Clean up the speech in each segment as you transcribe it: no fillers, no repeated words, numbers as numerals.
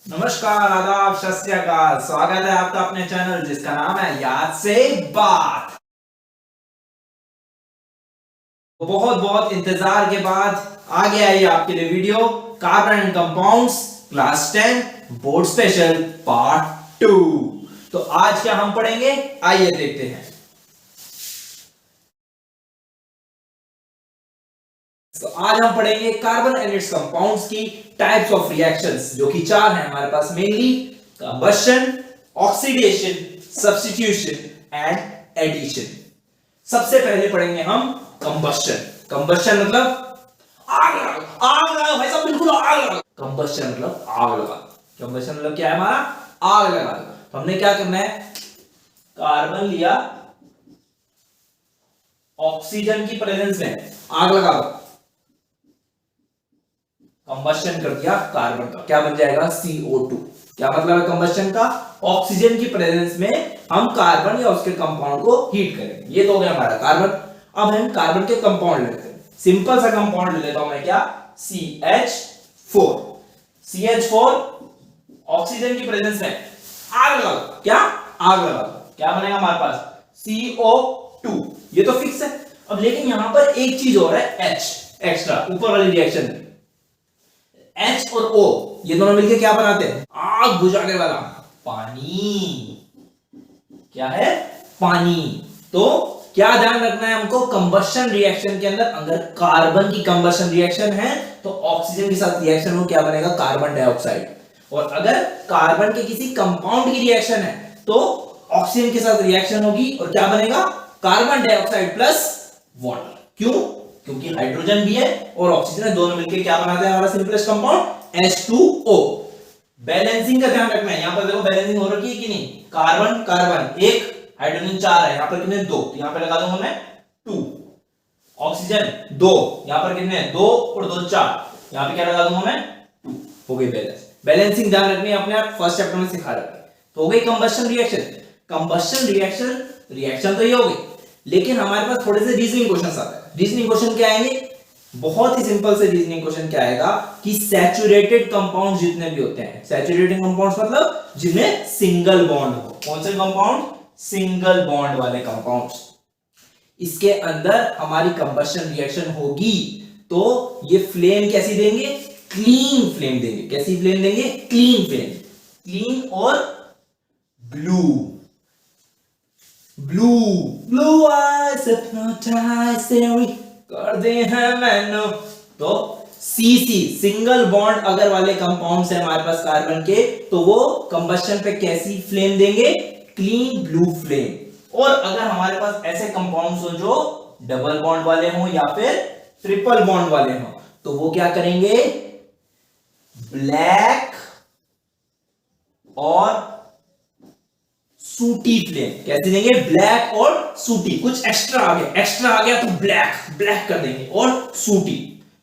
नमस्कार, आदाब, सत श्री अकाल। स्वागत है आपका अपने चैनल जिसका नाम है याद से बात। बहुत बहुत इंतजार के बाद आ गया ये आपके लिए video carbon and compounds class 10 board special part 2। तो आज क्या हम पढ़ेंगे, आइए देखते हैं। तो आज हम पढ़ेंगे कार्बन एंड इट्स कंपाउंड्स की टाइप्स ऑफ रिएक्शंस, जो कि चार हैं हमारे पास mainly: combustion, oxidation, substitution and addition. सबसे पहले पढ़ेंगे हम कंबशन। कंबशन मतलब आग लगा, आग लगा भाई साहब, बिल्कुल आग लगा। कंबशन मतलब आग लगा। कंबशन मतलब क्या है हमारा, आग लगा। तो हमने क्या करना है, कार्बन लिया, ऑक्सीजन की प्रेजेंस में आग लगा दो, कंबशन कर दिया कार्बन का, क्या बन जाएगा CO2। क्या मतलब है कंबशन का, ऑक्सीजन की प्रेजेंस में हम कार्बन या उसके कंपाउंड को हीट करेंगे। ये तो हो गया हमारा कार्बन। अब हम कार्बन के कंपाउंड लेते हैं। सिंपल सा कंपाउंड ले लेता हूं मैं, क्या, CH4। CH4 ऑक्सीजन की प्रेजेंस में आग लगा, क्या, आग लगा, क्या बनेगा हमारे पास CO2। ये तो फिक्स है। अब लेकिन यहां पर एक चीज और है, H एक्स्ट्रा, ऊपर वाली रिएक्शन में H और O ये दोनों मिलकर क्या बनाते हैं, आग बुझाने वाला पानी। क्या है, पानी। तो क्या ध्यान रखना है हमको, कंबशन रिएक्शन के अंदर अगर कार्बन की कंबशन रिएक्शन है तो ऑक्सीजन के साथ रिएक्शन हो, क्या बनेगा, कार्बन डाइऑक्साइड। और अगर कार्बन के किसी कंपाउंड की रिएक्शन है तो ऑक्सीजन के साथ रिएक्शन होगी और क्या बनेगा, कार्बन डाइऑक्साइड प्लस वाटर। क्यों, क्योंकि हाइड्रोजन भी है और ऑक्सीजन है, दोनों मिलकर क्या बनाते हैं हमारा सिंपलेस्ट कंपाउंड H2O। बैलेंसिंग का ध्यान रखना है। यहां पर देखो बैलेंसिंग हो रखी है कि नहीं, कार्बन कार्बन एक, हाइड्रोजन 4 है, यहां पर कितने, 2, तो यहां पे लगा दूंगा मैं 2। ऑक्सीजन 2, यहां पर कितने, 2 और 2 4, यहां पे क्या लगा दूंगा मैं 2। हो गई बैलेंस। बैलेंसिंग ध्यान रखनी है, अपने आप फर्स्ट चैप्टर में सिखा रखा है। तो हो गई combustion reaction. Combustion reaction, reaction तो ये हो गई, लेकिन हमारे पास थोड़े से रीजनिंग क्वेश्चंस आते हैं। रीजनिंग क्वेश्चन क्या आएंगे, बहुत ही सिंपल से रीजनिंग क्वेश्चन क्या आएगा कि सैचुरेटेड कंपाउंड जितने भी होते हैं, सैचुरेटेड कंपाउंड्स मतलब जिनमें सिंगल बॉन्ड हो। कौन से कंपाउंड, सिंगल बॉन्ड वाले कंपाउंड्स, इसके अंदर हमारी कंबशन रिएक्शन होगी तो ये फ्लेम कैसी देंगे, क्लीन फ्लेम देंगे। कैसी फ्लेम देंगे, क्लीन फ्लेम। क्लीन और blue, blue blue eyes hypnotise कर दे हैं मैंने। तो सीसी सिंगल बॉन्ड अगर वाले कंपाउंड्स है हमारे पास कार्बन के, तो वो कंबशन पे कैसी फ्लेम देंगे, क्लीन ब्लू फ्लेम। और अगर हमारे पास ऐसे कंपाउंड्स हो जो डबल बॉन्ड वाले हों या फिर ट्रिपल बॉन्ड वाले हों, तो वो क्या करेंगे, ब्लैक और सूटी फ्लेम। कैसे देंगे, ब्लैक और सूटी। कुछ एक्स्ट्रा आ गया, एक्स्ट्रा आ गया तो ब्लैक, ब्लैक कर देंगे, और सूटी,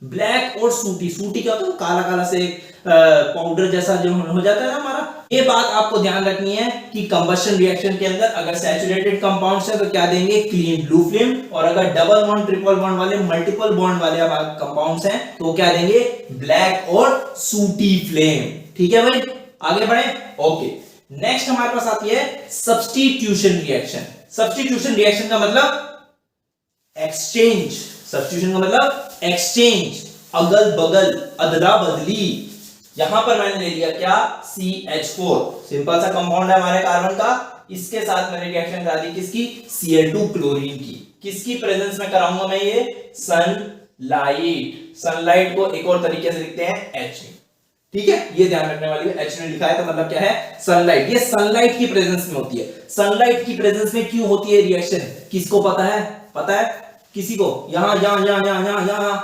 ब्लैक और सूटी। सूटी क्या होता है, काला काला से पाउडर जैसा जो हो जाता है ना हमारा। ये बात आपको ध्यान रखनी है कि कंबशन रिएक्शन के अंदर अगर सैचुरेटेड कंपाउंड्स है तो क्या देंगे, क्लीन ब्लू फ्लेम। और अगर डबल बॉन्ड, ट्रिपल बॉन्ड वाले, मल्टीपल बॉन्ड वाले कंपाउंड्स हैं तो क्या देंगे, ब्लैक और सूटी फ्लेम। ठीक है भाई, आगे बढ़े। ओके, नेक्स्ट हमारे पास आती है सब्स्टिट्यूशन रिएक्शन। सब्स्टिट्यूशन रिएक्शन का मतलब एक्सचेंज। सब्स्टिट्यूशन का मतलब एक्सचेंज, अगल बगल, अदला बदली। यहां पर मैंने ले लिया क्या, CH4, सिंपल सा कंपाउंड है हमारे कार्बन का, इसके साथ मैंने रिएक्शन करा दी किसकी, Cl2 क्लोरीन की। किसकी प्रेजेंस में कराऊंगा मैं ये, सनलाइट। सनलाइट को एक और तरीके से लिखते हैं H। ठीक है, ये ध्यान रखने वाली है, H ने लिखा है तो मतलब क्या है, सनलाइट। ये सनलाइट की प्रेजेंस में होती है। सनलाइट की प्रेजेंस में क्यों होती है रिएक्शन, किसको पता है, पता है किसी को, यहां यहां यहां यहां यहां यहां,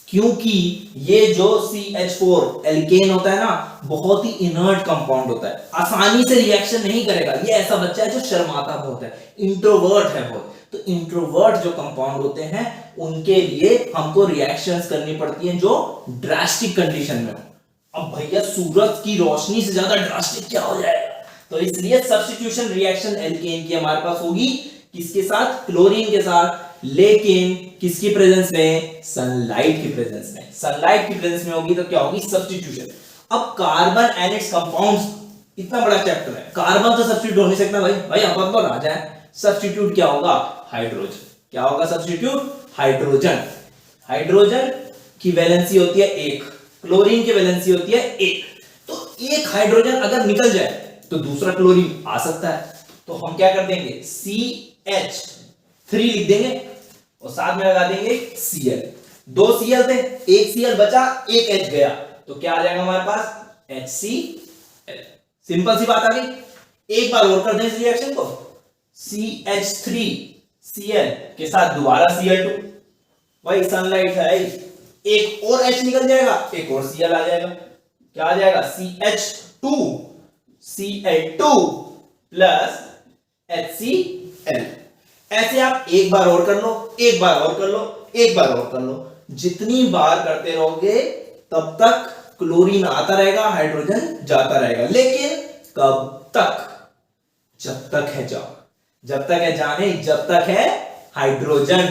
क्योंकि ये जो CH4 एल्केन होता है ना, बहुत ही इनर्ट कंपाउंड होता है, आसानी से रिएक्शन नहीं करेगा। ये ऐसा बच्चा है जो शर्माता बहुत है, इंट्रोवर्ट है बहुत। तो इंट्रोवर्ट जो कंपाउंड होते हैं उनके लिए हमको रिएक्शंस करनी पड़ती हैं जो ड्रास्टिक कंडीशन में हो। अब भैया सूरज की रोशनी से ज्यादा ड्रास्टिक क्या हो जाएगा, तो इसलिए सब्स्टिट्यूशन रिएक्शन एल्केन की हमारे पास होगी, किसके साथ, क्लोरीन के साथ, लेकिन किसकी प्रेजेंस में, सनलाइट की प्रेजेंस में। सनलाइट की प्रेजेंस में होगी तो क्या होगी, सब्स्टिट्यूशन। अब कार्बन एंड इट्स कंपाउंड्स, इतना बड़ा चैप्टर है, कार्बन तो सब्स्टिट्यूट हो नहीं सकता भाई, भाई अपन तो राजा है, सब्स्टिट्यूट क्या होगा, हाइड्रोजन। क्या होगा सब्स्टिट्यूट, हाइड्रोजन। हाइड्रोजन की वैलेंसी होती है 1, क्लोरीन की वैलेंसी होती है 1, तो एक हाइड्रोजन अगर निकल जाए तो दूसरा क्लोरीन आ सकता है, तो हम क्या कर देंगे, CH3 लिख देंगे और साथ में लगा देंगे Cl। 2 Cl थे, एक Cl बचा, एक H गया, तो क्या आ जाएगा हमारे पास, HCl। सिंपल सी बात आ गई। एक बार और कर दें इस रिएक्शन को, CH3Cl के साथ दोबारा Cl2, भाई सनलाइट है, एक और H निकल जाएगा, एक और Cl आ जाएगा, क्या आ जाएगा, Cl2 प्लस HCl। ऐसे आप एक बार और कर लो, एक बार और कर लो, एक बार और कर लो, जितनी बार करते रहोगे तब तक क्लोरीन आता रहेगा, हाइड्रोजन जाता रहेगा, लेकिन कब तक, जब तक है जान, जब तक है जाने, जब तक है हाइड्रोजन।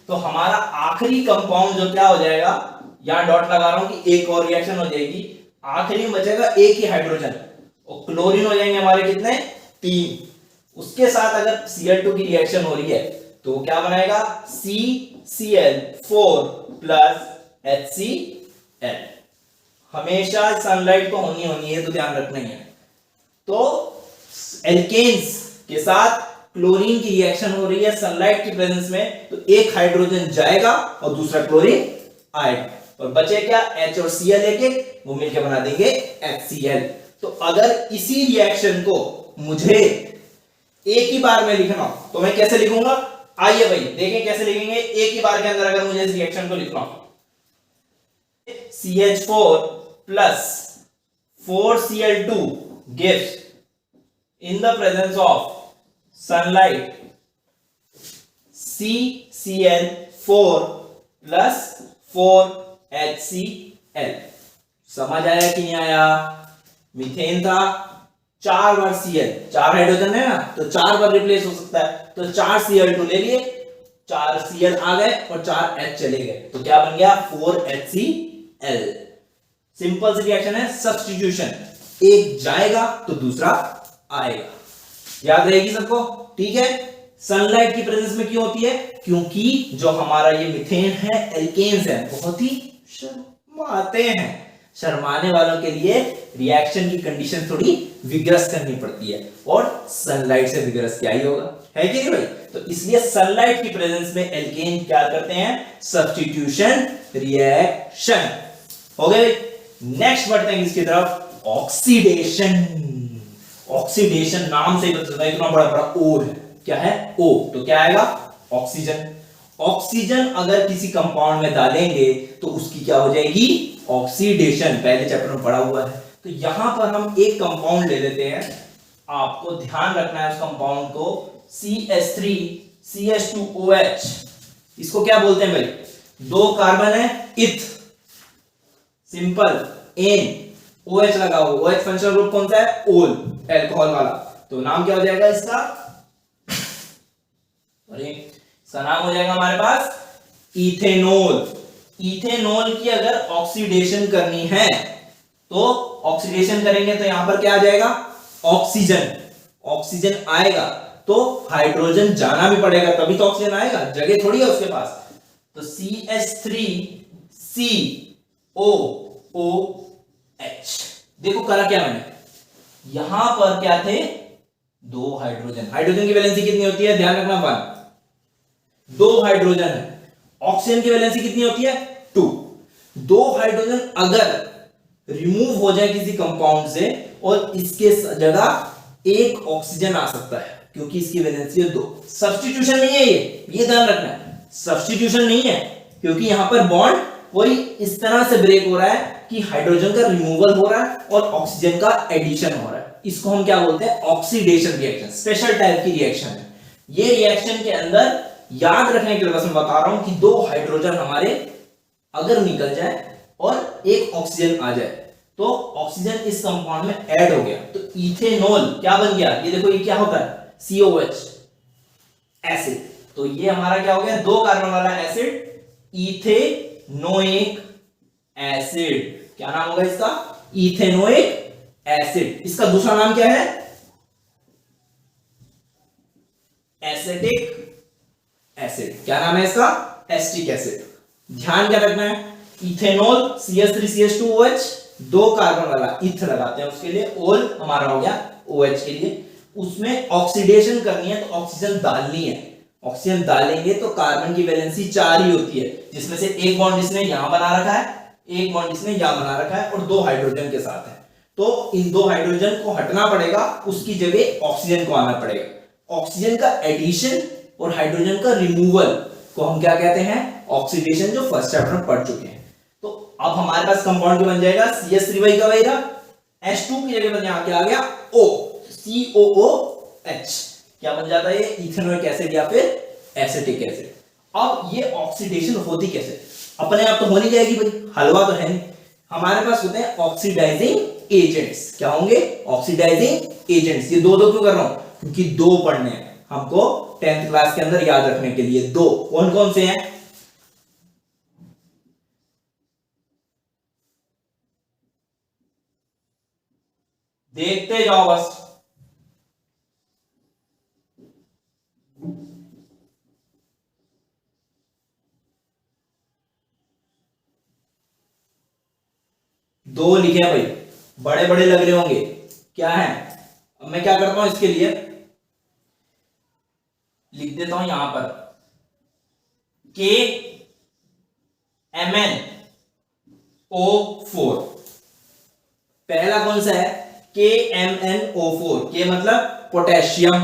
तो हमारा आखिरी कंपाउंड जो क्या हो जाएगा, यहां डॉट लगा रहा हूं कि एक और रिएक्शन हो जाएगी, आखिरी में बचेगा एक ही हाइड्रोजन और क्लोरीन हो जाएंगे हमारे कितने, 3। उसके साथ अगर Cl2 की रिएक्शन हो रही है तो क्या बनाएगा, CCl4 प्लस HCl। हमेशा सनलाइट तो होनी है, तो ध्यान रखना ही है। तो एल्केन्स के साथ क्लोरीन की रिएक्शन हो रही है सनलाइट की प्रेजेंस में, तो एक हाइड्रोजन जाएगा और दूसरा क्लोरीन आएगा, और बचे क्या, H और Cl लेके वो मिलके बना देंगे HCl। तो अगर इसी रिएक्शन को मुझे एक ही बार में लिखना हो तो मैं कैसे लिखूंगा, आइए भाई देखें कैसे लिखेंगे एक ही बार के अंदर। अगर मुझे इस रिएक्शन को लिखना हो, CH4 plus 4Cl2 gives in the presence of sunlight CCl4 plus 4HCl। समझ आया कि नहीं आया, मीथेन था, 4 बार Cl, 4 हाइड्रोजन है ना, तो 4 बार रिप्लेस हो सकता है, तो 4 Cl2 ले लिए, 4 Cl आ गए और 4 H चले गए, तो क्या बन गया, 4HCl। सिंपल सी रिएक्शन है, सब्स्टिट्यूशन, एक जाएगा तो दूसरा आएगा, याद रहेगी सबको, ठीक है। सनलाइट की प्रेजेंस में क्यों होती है, क्योंकि जो हमारा ये मीथेन है, एल्केन्स है, बहुत ही शर्माते हैं, शर्माने वालों के लिए रिएक्शन की कंडीशन थोड़ी विग्रस करनी पड़ती है, और सनलाइट से विग्रस क्या ही होगा, है कि नहीं भाई। तो इसलिए सनलाइट की प्रेजेंस में एल्केन क्या करते हैं, सब्स्टिट्यूशन रिएक्शन। हो गए, नेक्स्ट बढ़ते हैं इसकी तरफ, ऑक्सीडेशन। ऑक्सीडेशन नाम से ही पता चलता है, इतना बड़ा बड़ा ओ है, क्या है, ओ, तो क्या आएगा, ऑक्सीजन। ऑक्सीजन अगर किसी कंपाउंड में डालेंगे तो उसकी क्या हो जाएगी, ऑक्सीडेशन, पहले चैप्टर में पढ़ा हुआ है। तो यहां पर हम एक कंपाउंड ले लेते हैं, आपको ध्यान रखना है उस कंपाउंड को, CH3CH2OH। इसको क्या बोलते हैं भाई, 2 कार्बन है, इथ, सिंपल, एन, OH लगा हुआ, OH फंक्शनल ग्रुप कौन सा है, ओल, अल्कोहल वाला, तो नाम क्या हो जाएगा इसका, इसका नाम हो जाएगा हमारे पास इथेनॉल। इथेनॉल की अगर ऑक्सीडेशन करनी है तो ऑक्सीडेशन करेंगे तो यहां पर क्या आ जाएगा, ऑक्सीजन। ऑक्सीजन आएगा तो हाइड्रोजन जाना भी पड़ेगा, तभी तो ऑक्सीजन आएगा, जगह थोड़ी है उसके पास। तो CH3COOH, देखो करा क्या मैंने, यहां पर क्या थे, 2 हाइड्रोजन। हाइड्रोजन की वैलेंसी कितनी होती है, ध्यान रखना, 1, 2 हाइड्रोजन है। ऑक्सीजन की वैलेंसी कितनी होती है, 2। 2 हाइड्रोजन अगर रिमूव हो जाए किसी कंपाउंड से और इसके जगह एक ऑक्सीजन आ सकता है, क्योंकि इसकी वैलेंसी है 2। सब्स्टिट्यूशन नहीं है ये ध्यान रखना है, सब्स्टिट्यूशन नहीं है, क्योंकि यहां पर बॉन्ड कोई इस तरह से ब्रेक हो रहा है कि हाइड्रोजन का रिमूवल हो रहा है और ऑक्सीजन का एडिशन हो रहा है। इसको हम क्या बोलते हैं, ऑक्सीडेशन रिएक्शन, स्पेशल टाइप की रिएक्शन है। ये रिएक्शन के अंदर याद रखने के लिए बस मैं बता रहा हूं कि 2 हाइड्रोजन हमारे अगर निकल जाए और एक ऑक्सीजन आ जाए तो ऑक्सीजन इस कंपाउंड में ऐड हो गया तो इथेनॉल क्या बन गया, ये देखो ये क्या होता है, COH, एसिड। तो ये हमारा क्या हो गया, 2 कार्बन वाला एसिड, इथेनोइक एसिड। क्या नाम होगा इसका, इथेनोइक एसिड। इसका दूसरा नाम क्या है? Acetic acid. क्या नाम है इसका? Acetic acid. ध्यान क्या रखना है, इथेनॉल CH3CH2OH, दो कार्बन वाला इथ लगाते हैं उसके लिए, ओल हमारा हो गया OH के लिए। उसमें ऑक्सीडेशन करनी है तो ऑक्सीजन डालनी है, ऑक्सीजन डालेंगे तो कार्बन की वैलेंसी 4 ही होती है, जिसमें से एक बॉन्ड इसने यहां बना रखा है, एक बॉन्ड इसने यहां बना रखा है, और 2 हाइड्रोजन के साथ है। तो इन 2 हाइड्रोजन को हटना पड़ेगा, उसकी जगह ऑक्सीजन को आना पड़ेगा। ऑक्सीजन का एडिशन और हाइड्रोजन का रिमूवल को हम क्या कहते हैं? ऑक्सीडेशन, जो फर्स्ट चैप्टर में पढ़ चुके हैं। तो अब हमारे पास कंपाउंड बन जाएगा CH3 का बनेगा, H2 की जगह पर यहां क्या आ गया? O, COOH। क्या बन जाता है? ये इथेनोइक एसिड या फिर एसिटिक एसिड। अब ये ऑक्सीडेशन होती कैसे? अपने आप तो हो नहीं जाएगी भाई, हलवा तो है नहीं। हमारे पास होते हैं ऑक्सीडाइजिंग एजेंट्स। क्या होंगे? Oxidising agents. ये दो क्यों कर रहा हूं? क्योंकि 2 पढ़ने हैं हमको 10th क्लास के अंदर याद रखने के लिए। 2 कौन कौन से हैं? देखते जाओ बस। दो लिखे हैं भाई, बड़े बड़े लग रहे होंगे, क्या है? अब मैं क्या करता हूं, इसके लिए लिख देता हूं यहां पर KMnO4। पहला कौन सा है? KMnO4। के मतलब पोटेशियम,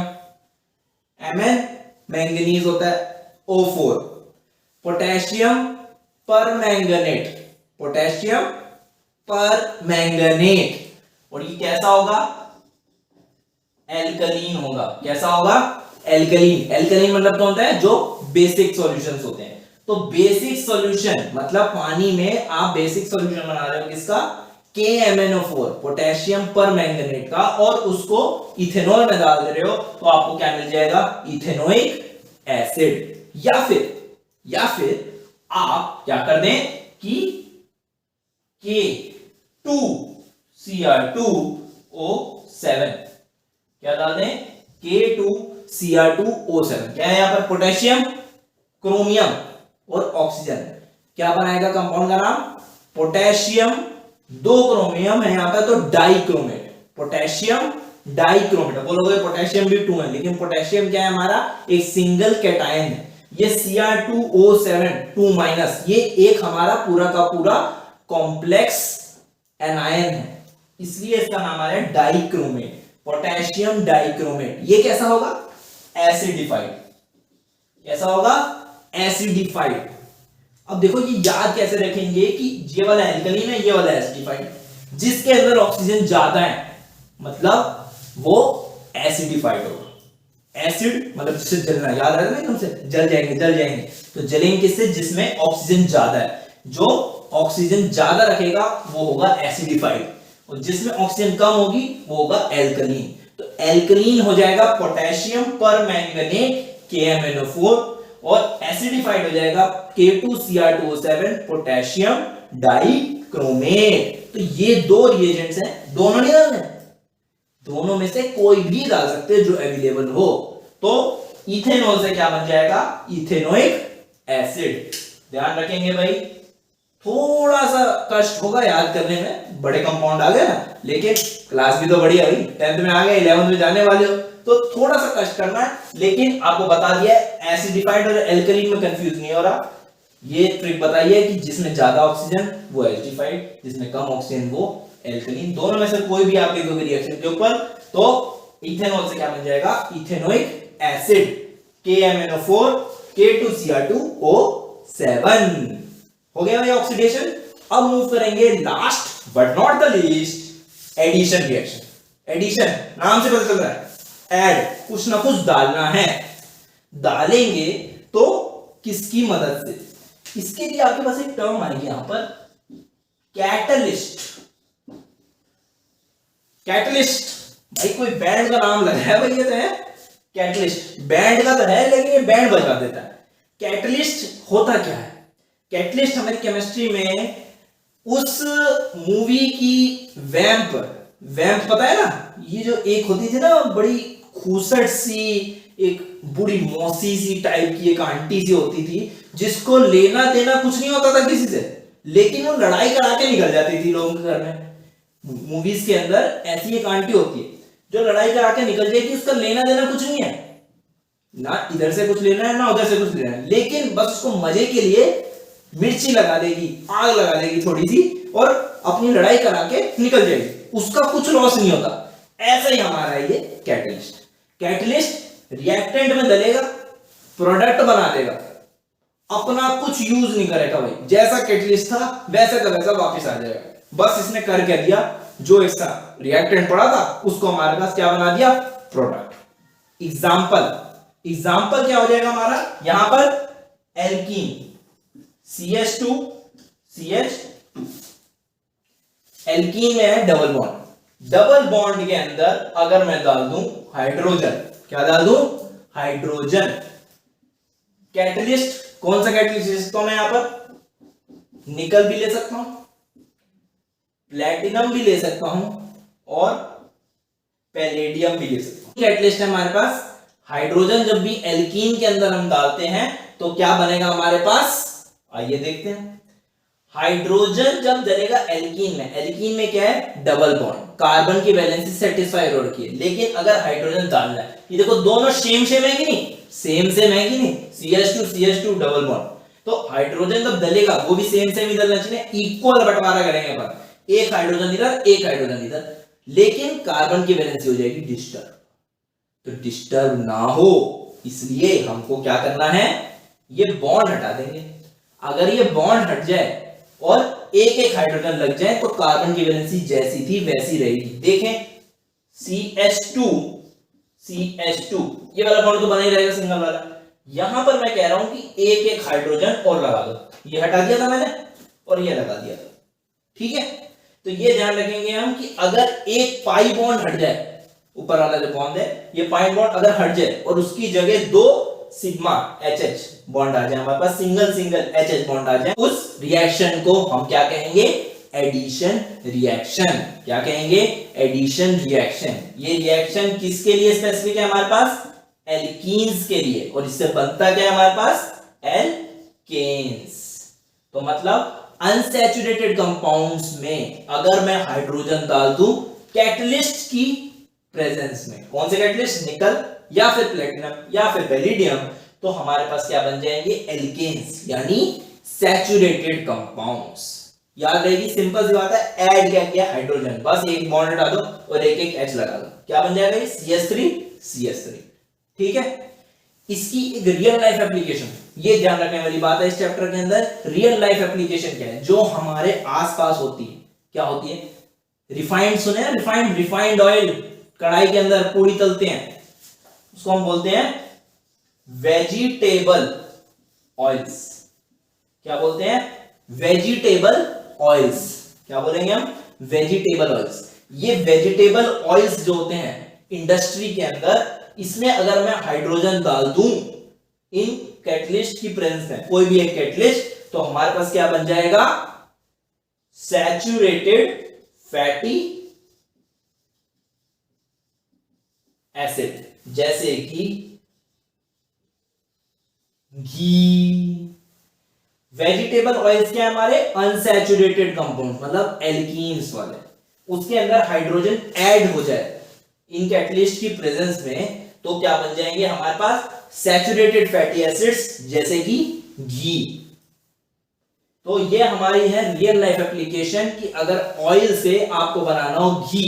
Mn मैंगनीज होता है, O4 पोटेशियम पर मैंगनेट, पोटेशियम पर मैंगनेट। और ये कैसा होगा? एल्कलीन होगा। कैसा होगा? एल्कलीन। एल्कलीन मतलब क्या होता है? जो बेसिक सॉल्यूशंस होते हैं। तो बेसिक सॉल्यूशन मतलब पानी में आप बेसिक सॉल्यूशन बना रहे हो किसका? KMnO4 पोटेशियम पर मैंगनेट का, और उसको इथेनॉल में डाल दे रहे हो तो आपको क्या मिल जाएगा? Ethanoic acid. या फिर आप क्या कर दें कि K2Cr2O7 क्या डाल दें? K2Cr2O7। क्या है यहां पर? पोटेशियम, क्रोमियम और ऑक्सीजन। क्या बनाएगा कंपाउंड का नाम? पोटेशियम, 2 क्रोमियम है यहां पर तो डाइक्रोमेट, पोटेशियम डाइक्रोमेट। बोलोगे पोटेशियम भी 2 है, लेकिन पोटेशियम क्या है हमारा? एक सिंगल कैटायन है। ये Cr2O7 2-, ये एक हमारा पूरा का पूरा कॉम्प्लेक्स एनायन है, इसलिए इसका नाम आया डाइक्रोमेट, पोटेशियम डाइक्रोमेट। ये कैसा होगा? एसिडिफाइड। कैसा होगा? एसिडिफाइड। अब देखो ये याद कैसे रखेंगे कि ये वाला एल्कलीन है, ये वाला एसिडिफाइड। जिसके अंदर ऑक्सीजन ज्यादा है मतलब वो एसिडिफाइड होगा। एसिड मतलब जिससे जलना, याद रखना एकदम से, जल जाएंगे। तो जलेंगे किससे? जिसमें ऑक्सीजन ज्यादा है। जो ऑक्सीजन ज्यादा रखेगा वो होगा एसिडिफाइड, और जिसमें ऑक्सीजन कम होगी वो होगा एल्कलीन। तो एल्कलीन हो जाएगा पोटेशियम पर मैंगनेट KMnO4, और एसिडिफाइड हो जाएगा K2Cr2O7 पोटेशियम डाइक्रोमेट। तो ये 2 रिएजेंट्स हैं, दोनों नहीं डालने, दोनों में से कोई भी डाल सकते हैं जो अवेलेबल हो। तो इथेनॉल से क्या बन जाएगा? Ethanoic acid. ध्यान रखेंगे भाई, थोड़ा सा कष्ट होगा याद करने में, बड़े कंपाउंड आ गए ना, लेकिन क्लास भी तो बड़ी है भाई, 10th में आ गए, 11th में जाने वाले हो, तो थोड़ा सा कष्ट करना है। लेकिन आपको बता दिया एसिडिफाइड और एल्कलीन में कंफ्यूज नहीं हो रहा। ये ट्रिक बताइए कि जिसमें ज्यादा ऑक्सीजन वो एसिडिफाइड, जिसमें कम ऑक्सीजन वो एल्कलीन। दोनों में से कोई भी आप लिखोगे रिएक्शन के ऊपर तो इथेनॉल से क्या बन जाएगा? Ethanoic acid KMnO4 K2Cr2O7। हो गया भाई ऑक्सीडेशन। अब मूव करेंगे last but not the least, addition reaction. Addition नाम से पता चल रहा है, ऐड, कुछ ना कुछ डालना है। डालेंगे तो किसकी मदद से? इसके लिए आपके पास एक टर्म आएगी यहां पर, कैटलिस्ट। कैटलिस्ट भाई कोई बैंड का नाम लगा है भाई, ये तो है कैटलिस्ट, बैंड का तो है लेकिन ये बैंड बजा देता है। कैटलिस्ट होता क्या है? कैटलिस्ट हमें केमिस्ट्री में उस मूवी की वैम्प, वैम्प पता है ना, ये जो एक होती थी ना बड़ी खूसट सी, एक बूढ़ी मौसी सी टाइप की एक आंटी सी होती थी, जिसको लेना देना कुछ नहीं होता था किसी से, लेकिन वो लड़ाई करा के निकल जाती थी लोगों के घर में। मूवीज के अंदर ऐसी एक आंटी होती है जो लड़ाई करा के निकल जाएगी, उसका लेना देना कुछ नहीं है, ना इधर से कुछ लेना है ना उधर से कुछ लेना है, लेकिन बस उसको मजे के लिए मिर्ची लगा देगी, आग लगा देगी थोड़ी सी, और अपनी लड़ाई करा के निकल जाएगी, उसका कुछ लॉस नहीं होता। ऐसा ही हमारा है ये कैटलिस्ट। कैटलिस्ट रिएक्टेंट में डलेगा, प्रोडक्ट बना देगा, अपना कुछ यूज नहीं करेगा भाई, जैसा कैटलिस्ट था वैसे का वैसा वापस आ जाएगा। बस इसने कर क्या दिया, जो इसका रिएक्टेंट पड़ा था उसको हमारे पास क्या बना दिया, प्रोडक्ट। एग्जाम्पल क्या हो जाएगा हमारा, यहां पर एल्कीन CH2 CH2, एल्कीन में है डबल बॉन्ड, डबल बॉन्ड के अंदर अगर मैं डाल दूं हाइड्रोजन, क्या डाल दूं, हाइड्रोजन। कैटलिस्ट कौन सा कैटलिस्ट ले सकता हूं मैं, यहां पर निकल भी ले सकता हूं, प्लेटिनम भी ले सकता हूं, और पैलेडियम भी ले सकता हूं। कैटलिस्ट है हमारे पास हाइड्रोजन, जब भी एल्कीन के अंदर हम डालते हैं तो क्या बनेगा हमारे पास, आइए देखते हैं। हाइड्रोजन जब डलेगा एल्कीन में क्या है, डबल बॉन्ड, कार्बन की वैलेंसी सेटिस्फाई हो रखी है, लेकिन अगर हाइड्रोजन डालना है, ये देखो दोनों सेम है कि नहीं, सेम है कि नहीं, CH2 डबल बॉन्ड, तो हाइड्रोजन जब डलेगा वो भी सेम ही डलना चाहिए, इक्वल बंटवारा करेंगे अपन, एक हाइड्रोजन इधर एक हाइड्रोजन इधर, लेकिन कार्बन की वैलेंसी हो जाएगी डिस्टर्ब, तो डिस्टर्ब ना हो इसलिए हमको क्या करना है, ये बॉन्ड हटा देंगे। अगर ये बॉन्ड हट जाए और एक एक हाइड्रोजन लग जाए तो कार्बन की वैलेंसी जैसी थी वैसी रहेगी। देखें CH2 ये वाला बॉन्ड तो बना ही रहेगा सिंगल वाला, यहां पर मैं कह रहा हूं कि एक एक हाइड्रोजन और लगा दो, ये हटा दिया था मैंने और ये लगा दिया था, ठीक है। तो ये ध्यान रखेंगे हम कि अगर एक पाई बॉन्ड हट जाए, ऊपर वाला जो बॉन्ड है ये पाई बॉन्ड अगर हट जाए और उसकी जगह दो सिग्मा HH बॉन्ड आ जाए, हमारे पास सिंगल HH बॉन्ड आ जाए, उस रिएक्शन को हम क्या कहेंगे, एडिशन रिएक्शन। क्या कहेंगे, एडिशन रिएक्शन। ये रिएक्शन किसके लिए स्पेसिफिक है हमारे पास, एल्कीन्स के लिए, और इससे बनता क्या है हमारे पास, एल्केन्स। तो मतलब अनसैचुरेटेड कंपाउंड्स में अगर मैं हाइड्रोजन डाल दूं कैटलिस्ट की प्रेजेंस में, कौन से कैटलिस्ट, निकल या फिर प्लेटिनम या फिर पैलेडियम, तो हमारे पास क्या बन जाएंगे, एल्केन्स, यानी सैचुरेटेड कंपाउंड्स। याद रहेगी, सिंपल सी बात है, ऐड क्या किया, हाइड्रोजन, बस एक बॉन्ड हटा दो और एक एक H लगा दो, क्या बन जाएगा, CH3, ठीक है। इसकी एक रियल लाइफ एप्लीकेशन, ये ध्यान रखने वाली बात है इस चैप्टर के अंदर, रियल लाइफ एप्लीकेशन क्या है, जो हमारे आसपास होती है, क्या होती है, रिफाइंड सुने हैं, रिफाइंड ऑयल, कढ़ाई के अंदर पूरी तलते हैं, उसको हम बोलते हैं वेजिटेबल ऑयल्स। क्या बोलते हैं, वेजिटेबल ऑयल्स, क्या बोलेंगे हम, वेजिटेबल ऑयल्स। ये वेजिटेबल ऑयल्स जो होते हैं इंडस्ट्री के अंदर, इसमें अगर मैं हाइड्रोजन डाल दूं इन कैटलिस्ट की प्रेजेंस में, कोई भी एक कैटलिस्ट, तो हमारे पास क्या बन जाएगा, सैचुरेटेड फैटी एसिड, जैसे कि घी। वेजिटेबल ऑयल्स क्या है हमारे, अनसैचुरेटेड कंपाउंड, मतलब एल्कीन्स वाले, उसके अंदर हाइड्रोजन ऐड हो जाए इन कैटलिस्ट की प्रेजेंस में, तो क्या बन जाएंगे हमारे पास, सैचुरेटेड फैटी एसिड्स, जैसे कि घी। तो ये हमारी है रियल लाइफ एप्लीकेशन कि अगर ऑयल से आपको बनाना हो घी,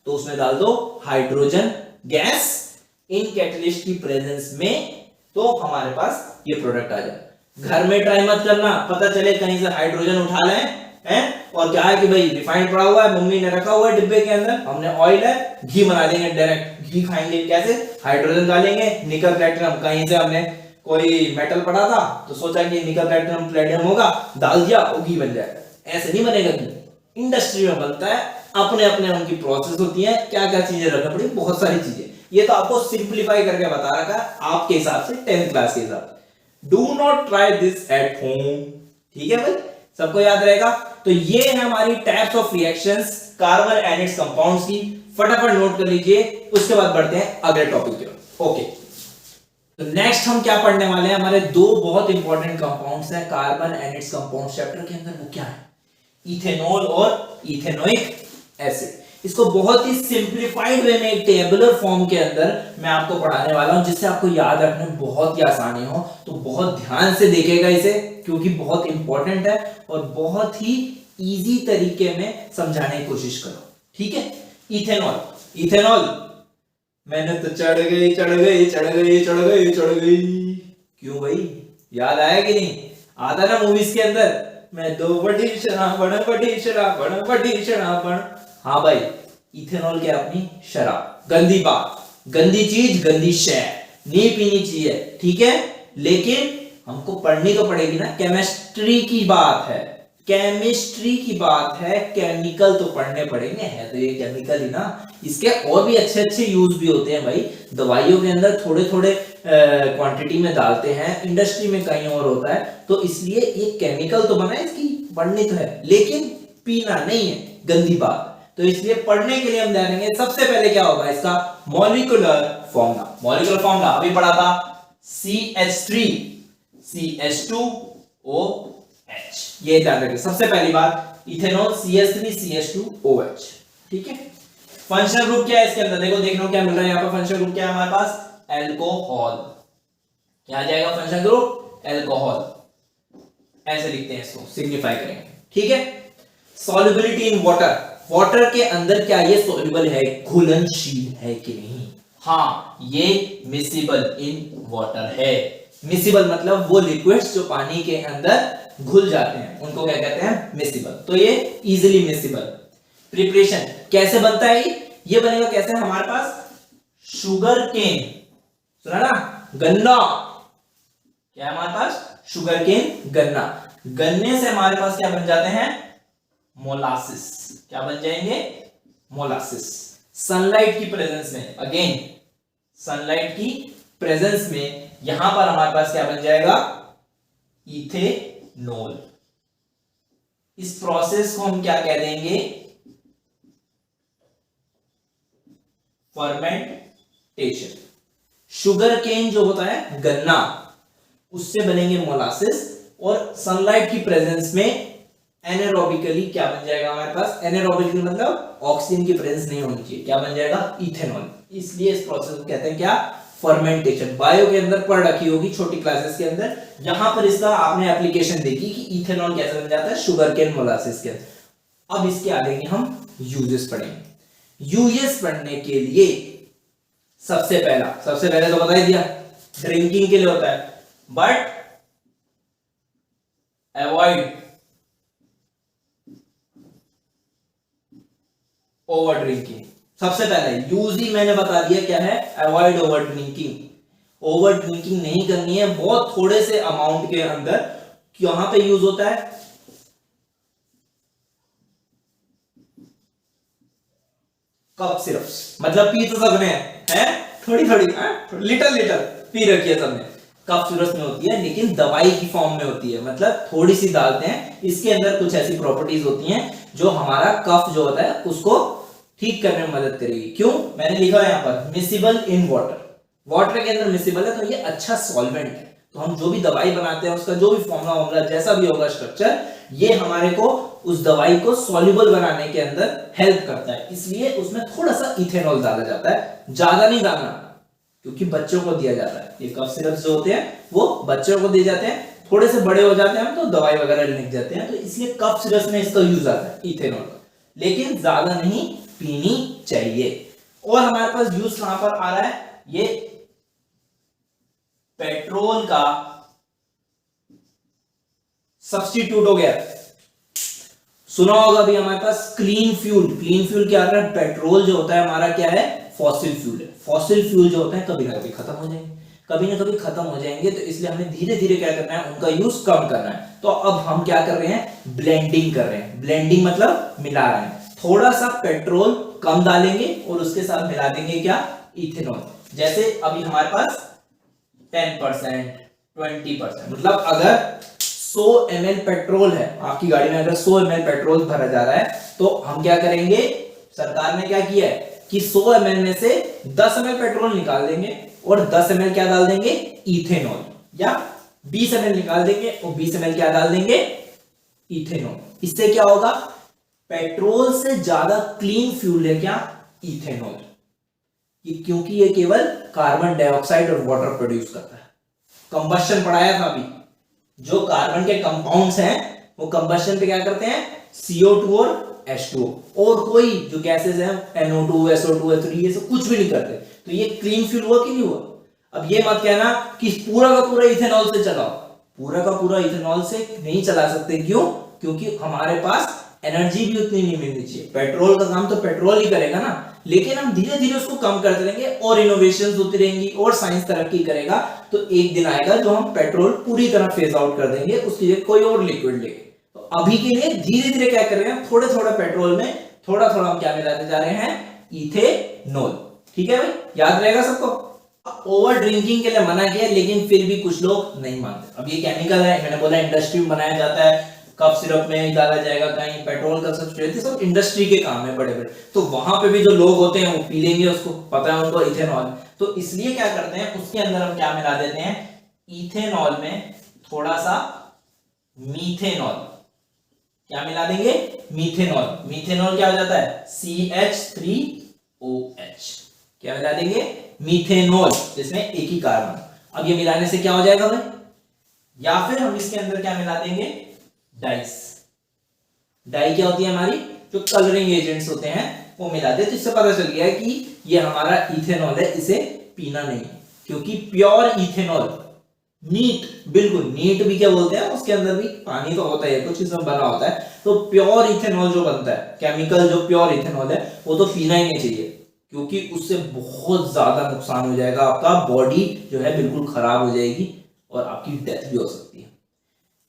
तो उसमें डाल दो हाइड्रोजन गैस इन कैटलिस्ट की प्रेजेंस में, तो हमारे पास ये प्रोडक्ट आ जाए। घर में ट्राई मत करना, पता चले कहीं से हाइड्रोजन उठा लें हैं, और क्या है कि भाई रिफाइंड पड़ा हुआ है, मम्मी ने रखा हुआ है डिब्बे के अंदर, हमने ऑयल है, घी बना देंगे, डायरेक्ट घी खाएंगे, कैसे, हाइड्रोजन डालेंगे, निकल प्लेटिनम, कहीं से हमने कोई मेटल पड़ा था तो सोचा कि निकल प्लेटिनम प्लेटिनम होगा, डाल दिया और घी बन जाएगा, ऐसे नहीं बनेगा घी। इंडस्ट्री में बनता है, अपने अपने उनकी प्रोसेस होती है, क्या क्या चीजें रखना पड़ेगी, बहुत सारी चीजें, ये तो आपको सिंप्लीफाई करके बता रखा है आपके हिसाब से 10th क्लास के हिसाब से। Do not try this at home, ठीक है भाई, सबको याद रहेगा। तो ये है हमारी types of reactions carbon and its compounds की, फटाफट नोट कर लीजिए। उसके बाद बढ़ते हैं अगले टॉपिक की ओर। ओके, तो नेक्स्ट हम क्या पढ़ने वाले हैं, हमारे दो बहुत इंपॉर्टेंट कंपाउंड्स हैं carbon and its compounds chapter के अंदर। वो क्या है, इथेनॉल और इथेनोइक एसिड। इसको बहुत ही सिंप्लीफाइड वे में एक टेबुलर फॉर्म के अंदर मैं आपको पढ़ाने वाला हूं, जिससे आपको याद रखने में बहुत ही आसानी हो। तो बहुत ध्यान से देखिएगा इसे, क्योंकि बहुत इंपॉर्टेंट है और बहुत ही इजी तरीके में समझाने की कोशिश करो, ठीक है। इथेनॉल, इथेनॉल मैंने तो चढ़ गई चढ़ गई चढ़ गई चढ़ गई चढ़ गई, क्यों भाई, याद आया कि नहीं, आता ना मूवीज के अंदर, मैं दो बड़ी शराब बड़ी शराब बड़ी शराब। हाँ भाई, इथेनॉल क्या, अपनी शराब, गंदी बात, गंदी चीज, गंदी शय नहीं पीनी चाहिए, ठीक है। लेकिन हमको पढ़नी तो पड़ेगी ना, केमिस्ट्री की बात है, केमिस्ट्री की बात है, केमिकल तो पढ़ने पड़ेंगे, है तो ये केमिकल ही ना। इसके और भी अच्छे अच्छे यूज भी होते हैं भाई, दवाइयों के अंदर थोड़े थोड़े क्वांटिटी में डालते हैं, इंडस्ट्री में कहीं और होता है, तो इसलिए ये केमिकल तो बना है, इसकी पढ़नी तो है, लेकिन पीना नहीं है, गंदी बात। तो इसलिए पढ़ने के लिए हम जानेंगे सबसे पहले क्या होगा इसका मॉलिक्यूलर फॉर्मूला। मॉलिक्यूलर फॉर्मूला अभी पढ़ा था, CH3 CH2OH, ये ध्यान रखिए। सबसे पहली बात इथेनॉल CH3 CH2OH, ठीक है। फंक्शनल ग्रुप क्या है इसके अंदर, देखो देख लो क्या मिल रहा है यहाँ पर। फंक्शनल ग्रुप क्या है हमारे पास, एल्कोहल। क्या आ जाएगा फंक्शनल ग्रुप, एल्कोहल, ऐसे लिखते हैं इसको, सिग्निफाई करेंगे, ठीक है। सॉल्युबिलिटी इन वाटर, वाटर के अंदर क्या ये सॉल्युबल है, घुलनशील है कि नहीं, हाँ ये मिसिबल इन वाटर है। मिसिबल मतलब वो लिक्विड्स जो पानी के अंदर घुल जाते हैं उनको क्या कहते हैं, मिसिबल। तो ये इजीली मिसिबल। प्रिपरेशन कैसे बनता है, ये बनेगा कैसे, हमारे पास शुगर केन, सुना ना, गन्ना, क्या है हमारे पास, शुगर केन, गन्ना। गन्ने से हमारे पास क्या बन जाते हैं, मोलासिस। क्या बन जाएंगे, मोलासिस। सनलाइट की प्रेजेंस में, अगेन सनलाइट की प्रेजेंस में यहां पर हमारे पास क्या बन जाएगा, इथेनॉल। इस प्रोसेस को हम क्या कह देंगे, फर्मेंटेशन। शुगर केन जो होता है गन्ना, उससे बनेंगे मोलासिस, और सनलाइट की प्रेजेंस में एनारोबिकली क्या बन जाएगा हमारे पास, एनारोबिकली मतलब ऑक्सीजन की प्रेजेंस नहीं होनी चाहिए, क्या बन जाएगा, इथेनॉल। इसलिए इस प्रोसेस को कहते हैं क्या, फर्मेंटेशन। बायो के अंदर पढ़ रखी होगी छोटी क्लासेस के अंदर, यहां पर इसका आपने एप्लीकेशन देखी कि इथेनॉल कैसे बन जाता है, शुगर केन मोलासिस के अंदर। अब इसके आगे हम यूजेस पढ़ेंगे। यूजेस पढ़ने के लिए सबसे पहले तो बता ही दिया, ड्रिंकिंग के लिए होता है, बट अवॉइड ओवर ड्रिंकिंग। सबसे पहले यूज ही मैंने बता दिया क्या है, avoid over drinking. Over drinking नहीं करनी है, बहुत थोड़े से अमाउंट के अंदर। यहां पे यूज होता है कप सिरप, मतलब पी तो सबने है, थोड़ी थोड़ी लिटल पी रखी है सबने, कप सिरप में होती है, लेकिन दवाई की फॉर्म में होती है, मतलब थोड़ी सी डालते हैं। इसके अंदर कुछ ऐसी प्रॉपर्टीज होती हैं जो हमारा कफ जो होता है उसको ठीक करने में मदद करेगी। क्यों, मैंने लिखा है यहाँ पर मिसिबल इन वाटर, वाटर के अंदर मिसिबल है, तो ये अच्छा सॉल्वेंट है। तो हम जो भी दवाई बनाते हैं उसका जो भी फॉर्मूला जैसा भी होगा स्ट्रक्चर, ये हमारे को उस दवाई को सॉल्युबल बनाने के अंदर हेल्प करता है। इसलिए उसमें थोड़ा सा इथेनॉल डाला जाता है, ज्यादा नहीं डालना, क्योंकि बच्चों को दिया जाता है। ये कफ सिरप जो होते हैं वो बच्चों को दिए जाते हैं, थोड़े से बड़े हो जाते हैं तो दवाई वगैरह लिख जाते हैं, तो इसलिए कफ सिरप में इसका यूज आता है इथेनॉल, लेकिन ज्यादा नहीं पीनी चाहिए। और हमारे पास यूज कहां पर आ रहा है, ये पेट्रोल का सब्स्टिट्यूट हो गया। सुना होगा अभी हमारे पास क्लीन फ्यूल, क्लीन फ्यूल क्या आ रहा है, पेट्रोल जो होता है हमारा क्या है, फॉसिल फ्यूल है। फॉसिल फ्यूल जो होता है कभी ना कभी खत्म हो जाएंगे, कभी ना कभी खत्म हो जाएंगे, तो इसलिए हमें धीरे धीरे क्या करना है, उनका यूज कम करना है। तो अब हम क्या कर रहे हैं, ब्लेंडिंग कर रहे हैं। ब्लेंडिंग मतलब मिला रहे हैं, थोड़ा सा पेट्रोल कम डालेंगे और उसके साथ मिला देंगे क्या, इथेनॉल। जैसे अभी हमारे पास 10%, 20%, मतलब अगर 100 ml पेट्रोल है, आपकी गाड़ी में अगर 100 ml पेट्रोल भरा जा रहा है तो हम क्या करेंगे, सरकार ने क्या किया है कि 100 ml में से 10 ml पेट्रोल निकाल देंगे और 10 ml क्या डाल देंगे, इथेनॉल, या 20 ml निकाल देंगे और 20 ml क्या डाल देंगे, इथेनॉल। इससे क्या होगा, पेट्रोल से ज्यादा क्लीन फ्यूल है क्या, इथेनॉल, क्योंकि ये केवल कार्बन डाइऑक्साइड और वाटर प्रोड्यूस करता है। कंबशन पढ़ाया था अभी, जो कार्बन के कंपाउंड्स हैं वो कंबशन पे क्या करते हैं, CO2 और H2O, और कोई जो गैसेस हैं NO2, SO2, H3 ये सब कुछ भी नहीं करते। तो ये क्लीन फ्यूल हुआ कि नहीं हुआ। अब ये मत कहना कि पूरा का पूरा इथेनॉल से चलाओ, पूरा का पूरा इथेनॉल से नहीं चला सकते, क्यों, क्योंकि हमारे पास एनर्जी भी उतनी नहीं मिलनी चाहिए। पेट्रोल का काम तो पेट्रोल ही करेगा ना, लेकिन हम धीरे धीरे उसको कम करते रहेंगे और इनोवेशंस होती रहेंगी और साइंस तरक्की करेगा, तो एक दिन आएगा जो हम पेट्रोल पूरी तरह फेज आउट कर देंगे, उसकी जगह कोई और लिक्विड लेंगे। तो अभी के लिए धीरे धीरे क्या कर रहे हैं, थोड़े थोड़े पेट्रोल में थोड़ा थोड़ा हम क्या मिलाते जा रहे हैं, इथेनॉल। ठीक है भाई, याद रहेगा सबको। ओवर ड्रिंकिंग के लिए मना किया, लेकिन फिर भी कुछ लोग नहीं मानते। अब ये केमिकल है, मैंने बोला इंडस्ट्री में बनाया जाता है, कप सिरप में डाला जाएगा, कहीं पेट्रोल का सब्सट्रेट, सब इंडस्ट्री के काम है बड़े बड़े, तो वहां पे भी जो लोग होते हैं वो पी लेंगे, उसको पता है उनको इथेनॉल। तो इसलिए क्या करते हैं, उसके अंदर हम क्या मिला देते हैं, इथेनॉल में थोड़ा सा मीथेनॉल, क्या मिला देंगे, मीथेनॉल। मीथेनॉल क्या हो जाता है, CH3OH, क्या मिला देंगे, मीथेनॉल, जिसमें एक ही कार्बन। अब ये मिलाने से क्या हो जाएगा भाई, या फिर हम इसके अंदर क्या मिला देंगे, डाइस। डाई क्या होती है, हमारी जो कलरिंग एजेंट्स होते हैं वो मिला दे। तो इससे पता चल गया कि ये हमारा इथेनॉल है, इसे पीना नहीं है, क्योंकि प्योर इथेनॉल, नीट, बिल्कुल नीट भी क्या बोलते हैं, उसके अंदर भी पानी तो होता है, कुछ इसमें बना होता है। तो प्योर इथेनॉल जो बनता है, केमिकल जो प्योर इथेनॉल है, वो तो पीना ही नहीं चाहिए, क्योंकि उससे बहुत ज्यादा नुकसान हो जाएगा, आपका बॉडी जो है बिल्कुल खराब हो जाएगी और आपकी डेथ भी हो सकती है।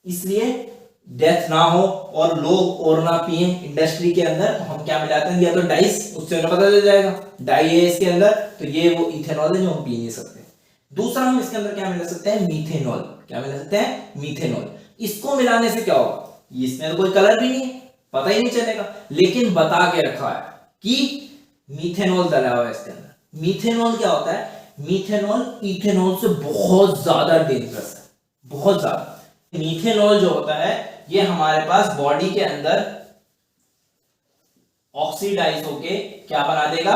इसलिए डेथ ना हो और लोग और ना पिए इंडस्ट्री के अंदर, तो हम क्या मिलाते हैं, या तो डाइस, उससे हमें पता चल जाएगा डाई है इसके अंदर, तो ये वो इथेनॉल है जो हम पी नहीं सकते। दूसरा हम इसके अंदर क्या मिला सकते हैं, मीथेनॉल, क्या मिला सकते हैं, मीथेनॉल। इसको मिलाने से क्या होगा, इसमें तो कोई कलर भी नहीं है, पता ही नहीं चलेगा, लेकिन बता के रखा है कि मीथेनॉल डाला हुआ है इसके अंदर। मीथेनॉल क्या होता है, मीथेनॉल इथेनॉल से बहुत ज्यादा डेंजरस है, बहुत ज्यादा। मीथेनॉल जो होता है ये हमारे पास बॉडी के अंदर ऑक्सीडाइज होके क्या बना देगा,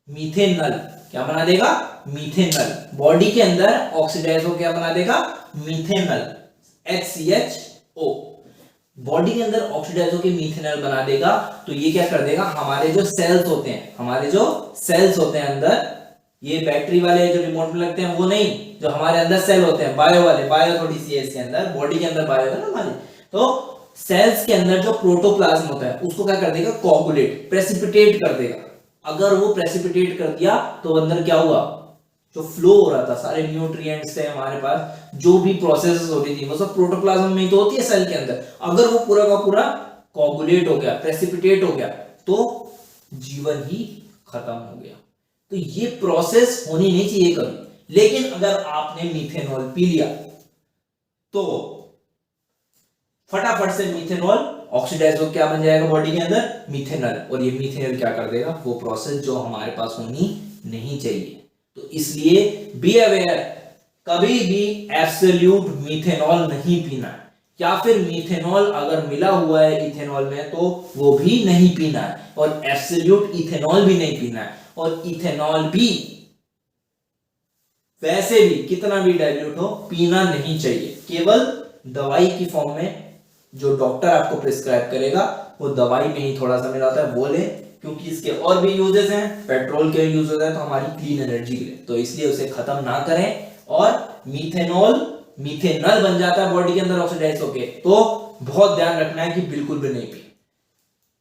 मीथेनॉल, क्या बना देगा, मीथेनॉल। बॉडी के अंदर ऑक्सीडाइज होके क्या बना देगा, मीथेनॉल, HCHO। बॉडी के अंदर ऑक्सीडाइज होके मीथेनॉल बना देगा, तो ये क्या कर देगा, हमारे जो सेल्स होते हैं, हमारे जो सेल्स होते हैं अंदर, ये बैटरी वाले जो रिमोट में लगते हैं वो नहीं, जो हमारे अंदर सेल होते हैं बायो वाले, बायो थोड़ी सी है इसके अंदर, बॉडी के अंदर बायो है ना हमारी, तो सेल्स के अंदर जो प्रोटोप्लाज्म होता है उसको क्या कर देगा, कोगुलेट, प्रेसिपिटेट कर देगा। अगर वो प्रेसिपिटेट कर दिया तो अंदर क्या हुआ, जो फ्लो हो रहा था, सारे न्यूट्रिएंट्स थे हमारे पास, जो भी प्रोसेसेस हो रही थी वो सब प्रोटोप्लाज्म में ही तो होती है सेल के अंदर, अगर वो पूरा का पूरा कोगुलेट हो गया, प्रेसिपिटेट हो गया, तो जीवन ही खत्म हो गया। तो ये प्रोसेस होनी नहीं चाहिए कभी। लेकिन अगर आपने मीथेनॉल पी लिया तो फटाफट से मीथेनॉल ऑक्सीडाइज हो क्या बन जाएगा बॉडी के अंदर, मीथेनॉल, और ये मीथेनॉल क्या कर देगा, वो प्रोसेस जो हमारे पास होनी नहीं चाहिए। तो इसलिए बी अवेयर, कभी भी एब्सोल्यूट मीथेनॉल नहीं पीना है, या फिर मीथेनॉल अगर मिला हुआ है इथेनॉल में तो वो भी नहीं पीना है, और एब्सोल्यूट इथेनॉल भी नहीं पीना है। और इथेनॉल भी वैसे भी कितना भी डाइल्यूट हो पीना नहीं चाहिए, केवल दवाई की फॉर्म में जो डॉक्टर आपको प्रिस्क्राइब करेगा वो दवाई में ही थोड़ा सा मिला होता है वो ले, क्योंकि इसके और भी यूजेस हैं, पेट्रोल के यूज होता है तो हमारी क्लीन एनर्जी के लिए, तो इसलिए उसे खत्म ना करें। और मीथेनॉल बन जाता है बॉडी के अंदर ऑक्सीडाइज होके, तो बहुत ध्यान रखना है कि बिल्कुल भी नहीं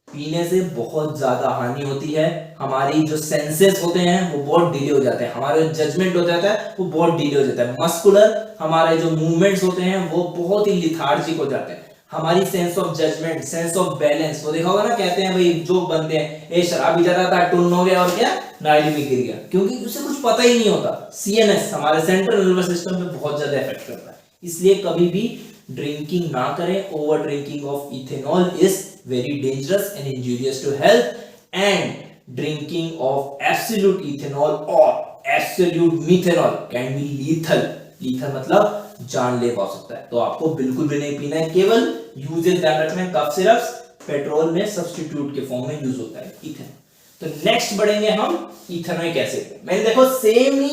पीने से बहुत ज्यादा हानि होती है, हमारी जो सेंसेस होते हैं वो बहुत डिले हो जाते हैं, हमारा जजमेंट हो जाता है वो बहुत डिले हो जाता है, मस्कुलर हमारे जो मूवमेंट्स होते हैं वो बहुत ही लिथार्जिक हो जाते हैं, हमारी sense of judgement, sense of balance, वो देखा होगा ना, कहते हैं भाई जो बनते हैं, ये शराबी जरा था टुन हो गया और क्या नाली में गिर गया, क्योंकि उसे कुछ पता ही नहीं होता। CNS हमारे सेंट्रल नर्वस सिस्टम पे बहुत ज्यादा इफेक्ट करता है, इसलिए कभी भी ड्रिंकिंग ना करें। Over drinking of ethanol is very dangerous and injurious to health, and drinking of absolute ethanol और absolute methanol can be lethal. Lethal मतलब जानलेवा हो सकता है, तो आपको बिल्कुल भी नहीं पीना है। केवल यूजेस ध्यान रखना है, कफ सिरप्स पेट्रोल में सब्स्टिट्यूट के फॉर्म में यूज होता है इथेनॉल। तो नेक्स्ट बढ़ेंगे हम इथेनोइक एसिड पे। मैंने देखो सेम ही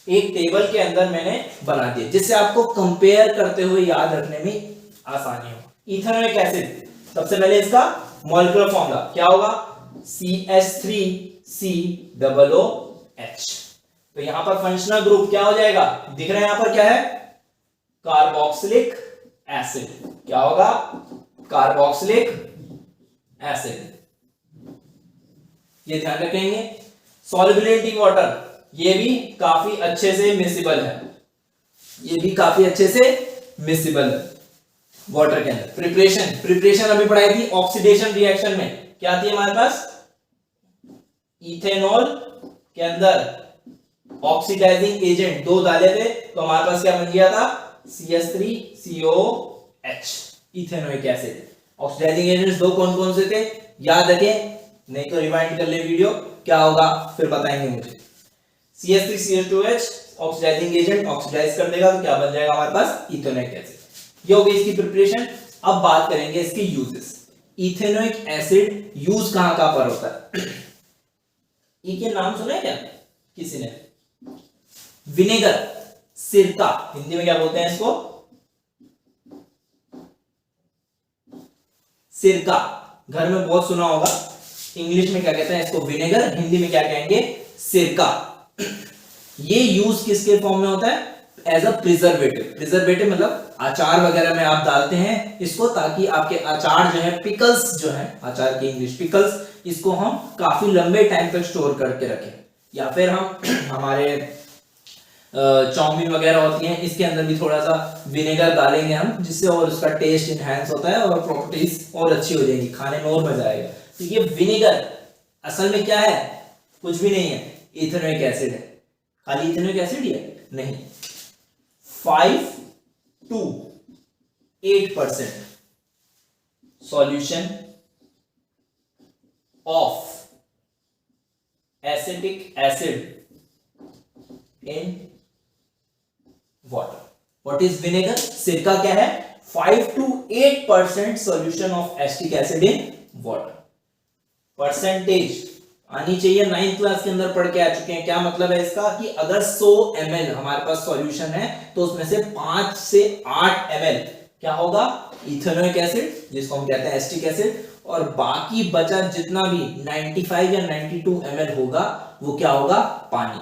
एक टेबल के अंदर मैंने बना दिया जिससे आपको कंपेयर करते हुए याद रखने में आसानी हो। इथेनोइक एसिड, सबसे पहले इसका मॉलिक्यूलर फॉर्मूला क्या होगा, CH3COOH। तो यहां पर फंक्शनल ग्रुप क्या हो जाएगा, दिख रहा है यहां पर क्या है, कार्बोक्सिलिक एसिड। क्या होगा, कार्बोक्सिलिक एसिड। ये ध्यान रखेंगे। सॉल्युबिलिटी वाटर, ये भी काफी अच्छे से मिसिबल है, ये भी काफी अच्छे से मिसिबल है वाटर के अंदर। प्रिपरेशन अभी पढ़ाई थी। ऑक्सीडेशन रिएक्शन में क्या थी हमारे पास, इथेनॉल के अंदर ऑक्सीडाइजिंग एजेंट 2 डाले थे, तो हमारे पास क्या बन गया था, CH3COOH, ethanoic acid. Oxidising agents 2 कौन कौन से थे, याद रखें, नहीं तो रिवाइंड कर ले वीडियो, क्या होगा फिर बताएंगे मुझे। CH3CH2OH ऑक्सीडाइजिंग एजेंट, ऑक्सीडाइज कर देगा तो क्या बन जाएगा हमारे पास, इथेनोइक एसिड। ये हो गई इसकी प्रिपरेशन। अब बात करेंगे इसके यूजेस। इथेनोइक एसिड यूज कहां कहां पर होता है, ये नाम सुना है क्या किसी ने, विनेगर, सिरका, हिंदी में क्या बोलते हैं इसको, सिरका, घर में बहुत सुना होगा। इंग्लिश में क्या कहते हैं इसको, विनेगर, हिंदी में क्या कहेंगे, सिरका। ये यूज किसके फॉर्म में होता है, एज अ प्रिजर्वेटिव। प्रिजर्वेटिव मतलब अचार वगैरह में आप डालते हैं इसको, ताकि आपके अचार जो है, पिकल्स जो है, अचार की इंग्लिश पिकल्स, इसको हम काफी लंबे टाइम तक स्टोर करके रखें। या फिर हम हमारे चाउमीन वगैरह होती हैं, इसके अंदर भी थोड़ा सा विनेगर डालेंगे हम, जिससे और उसका टेस्ट इनहैंस होता है और प्रॉपर्टीज और अच्छी हो जाएगी, खाने में और मजा आएगा। तो ये विनेगर असल में क्या है, कुछ भी नहीं है, इथेनोइक एसिड है। खाली इथेनोइक एसिड ही है नहीं, 5 to 8% solution of acetic acid in water. What is vinegar, सिरका क्या है, 5 to 8% solution of acetic acid in water. Percentage आनी चाहिए, 9th क्लास के अंदर पढ़ के आ चुके हैं। क्या मतलब है इसका, कि अगर 100 ml हमारे पास सॉल्यूशन है तो उसमें से 5 से 8 ml क्या होगा, इथेनोइक एसिड, जिसको हम कहते हैं एसिटिक एसिड, और बाकी बचा जितना भी 95 या 92 ml होगा वो क्या होगा, पानी।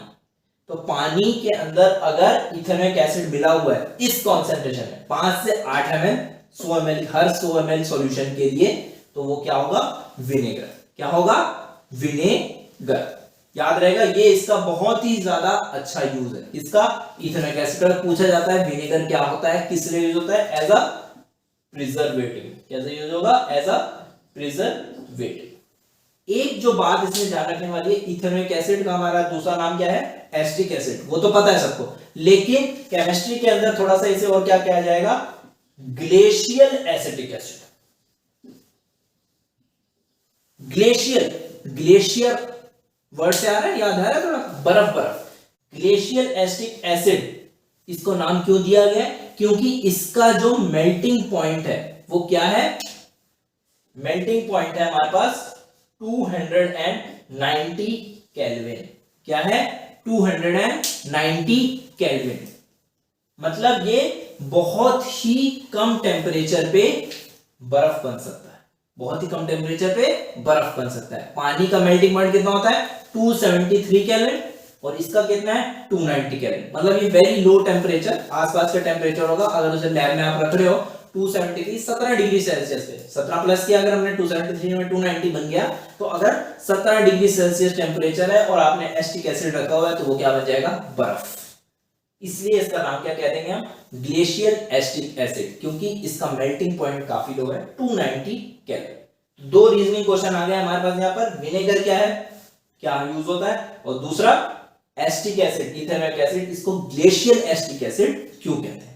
तो पानी के अंदर अगर इथेनोइक एसिड मिला हुआ है इस कॉन्सेंट्रेशन में 5 से 8 ml 100 ml हर 100 ml सॉल्यूशन के लिए, तो वो क्या होगा, विनेगर। क्या होगा, विनेगर। याद रहेगा, ये इसका बहुत ही ज्यादा अच्छा यूज है इसका, इथेनोइक एसिड का। पूछा जाता है विनेगर क्या होता है, किस लिए यूज होता है, एज अ प्रिजर्वेटिव। कैसे यूज होगा, एज अ प्रिजर्वेटिव। एक जो बात इसमें ध्यान रखने वाली है, इथेनोइक एसिड का हमारा दूसरा नाम क्या है, एसिटिक एसिड, वो तो पता है सबको, लेकिन केमिस्ट्री के अंदर थोड़ा सा इसे और क्या कहा जाएगा, glacial acetic acid. Glacier word से आ रहा है, याद आ रहा है थोड़ा, बर्फ। ग्लेशियल एसिटिक एसिड, इसको नाम क्यों दिया गया, क्योंकि इसका जो मेल्टिंग पॉइंट है वो क्या है, मेल्टिंग पॉइंट है हमारे पास 290 केल्विन। क्या है, 290 केल्विन। मतलब ये बहुत ही कम टेम्परेचर पे बर्फ बन सकता है, बहुत ही कम टेम्परेचर पे बर्फ बन सकता है। पानी का मेल्टिंग पॉइंट कितना होता है, 273 केल्विन, और इसका कितना है, 290 केल्विन। मतलब ये वेरी लो टेम्परेचर, आसपास का टेम्परेचर होगा, अगर उसे लैब में आप रख रहे हो 273, 17 डिग्री सेल्सियस पे, 17 प्लस किया, अगर हमने 273 में 290 बन गया, तो अगर 17 डिग्री सेल्सियस टेम्परेचर है और आपने एसिटिक एसिड रखा हुआ है, तो वो क्या बन जाएगा, बर्फ। इसलिए इसका नाम क्या कह देंगे हम, ग्लेशियल एसिटिक एसिड, क्योंकि इसका मेल्टिंग पॉइंट काफी लो है, 290 केल्विन। 2 रीजनिंग क्वेश्चन आ गए हमारे पास यहाँ पर, विनेगर क्या है, क्या यूज होता है, और दूसरा एसिटिक एसिड, इथेनोइक एसिड, इसको ग्लेशियल एसिटिक एसिड क्यों कहते हैं।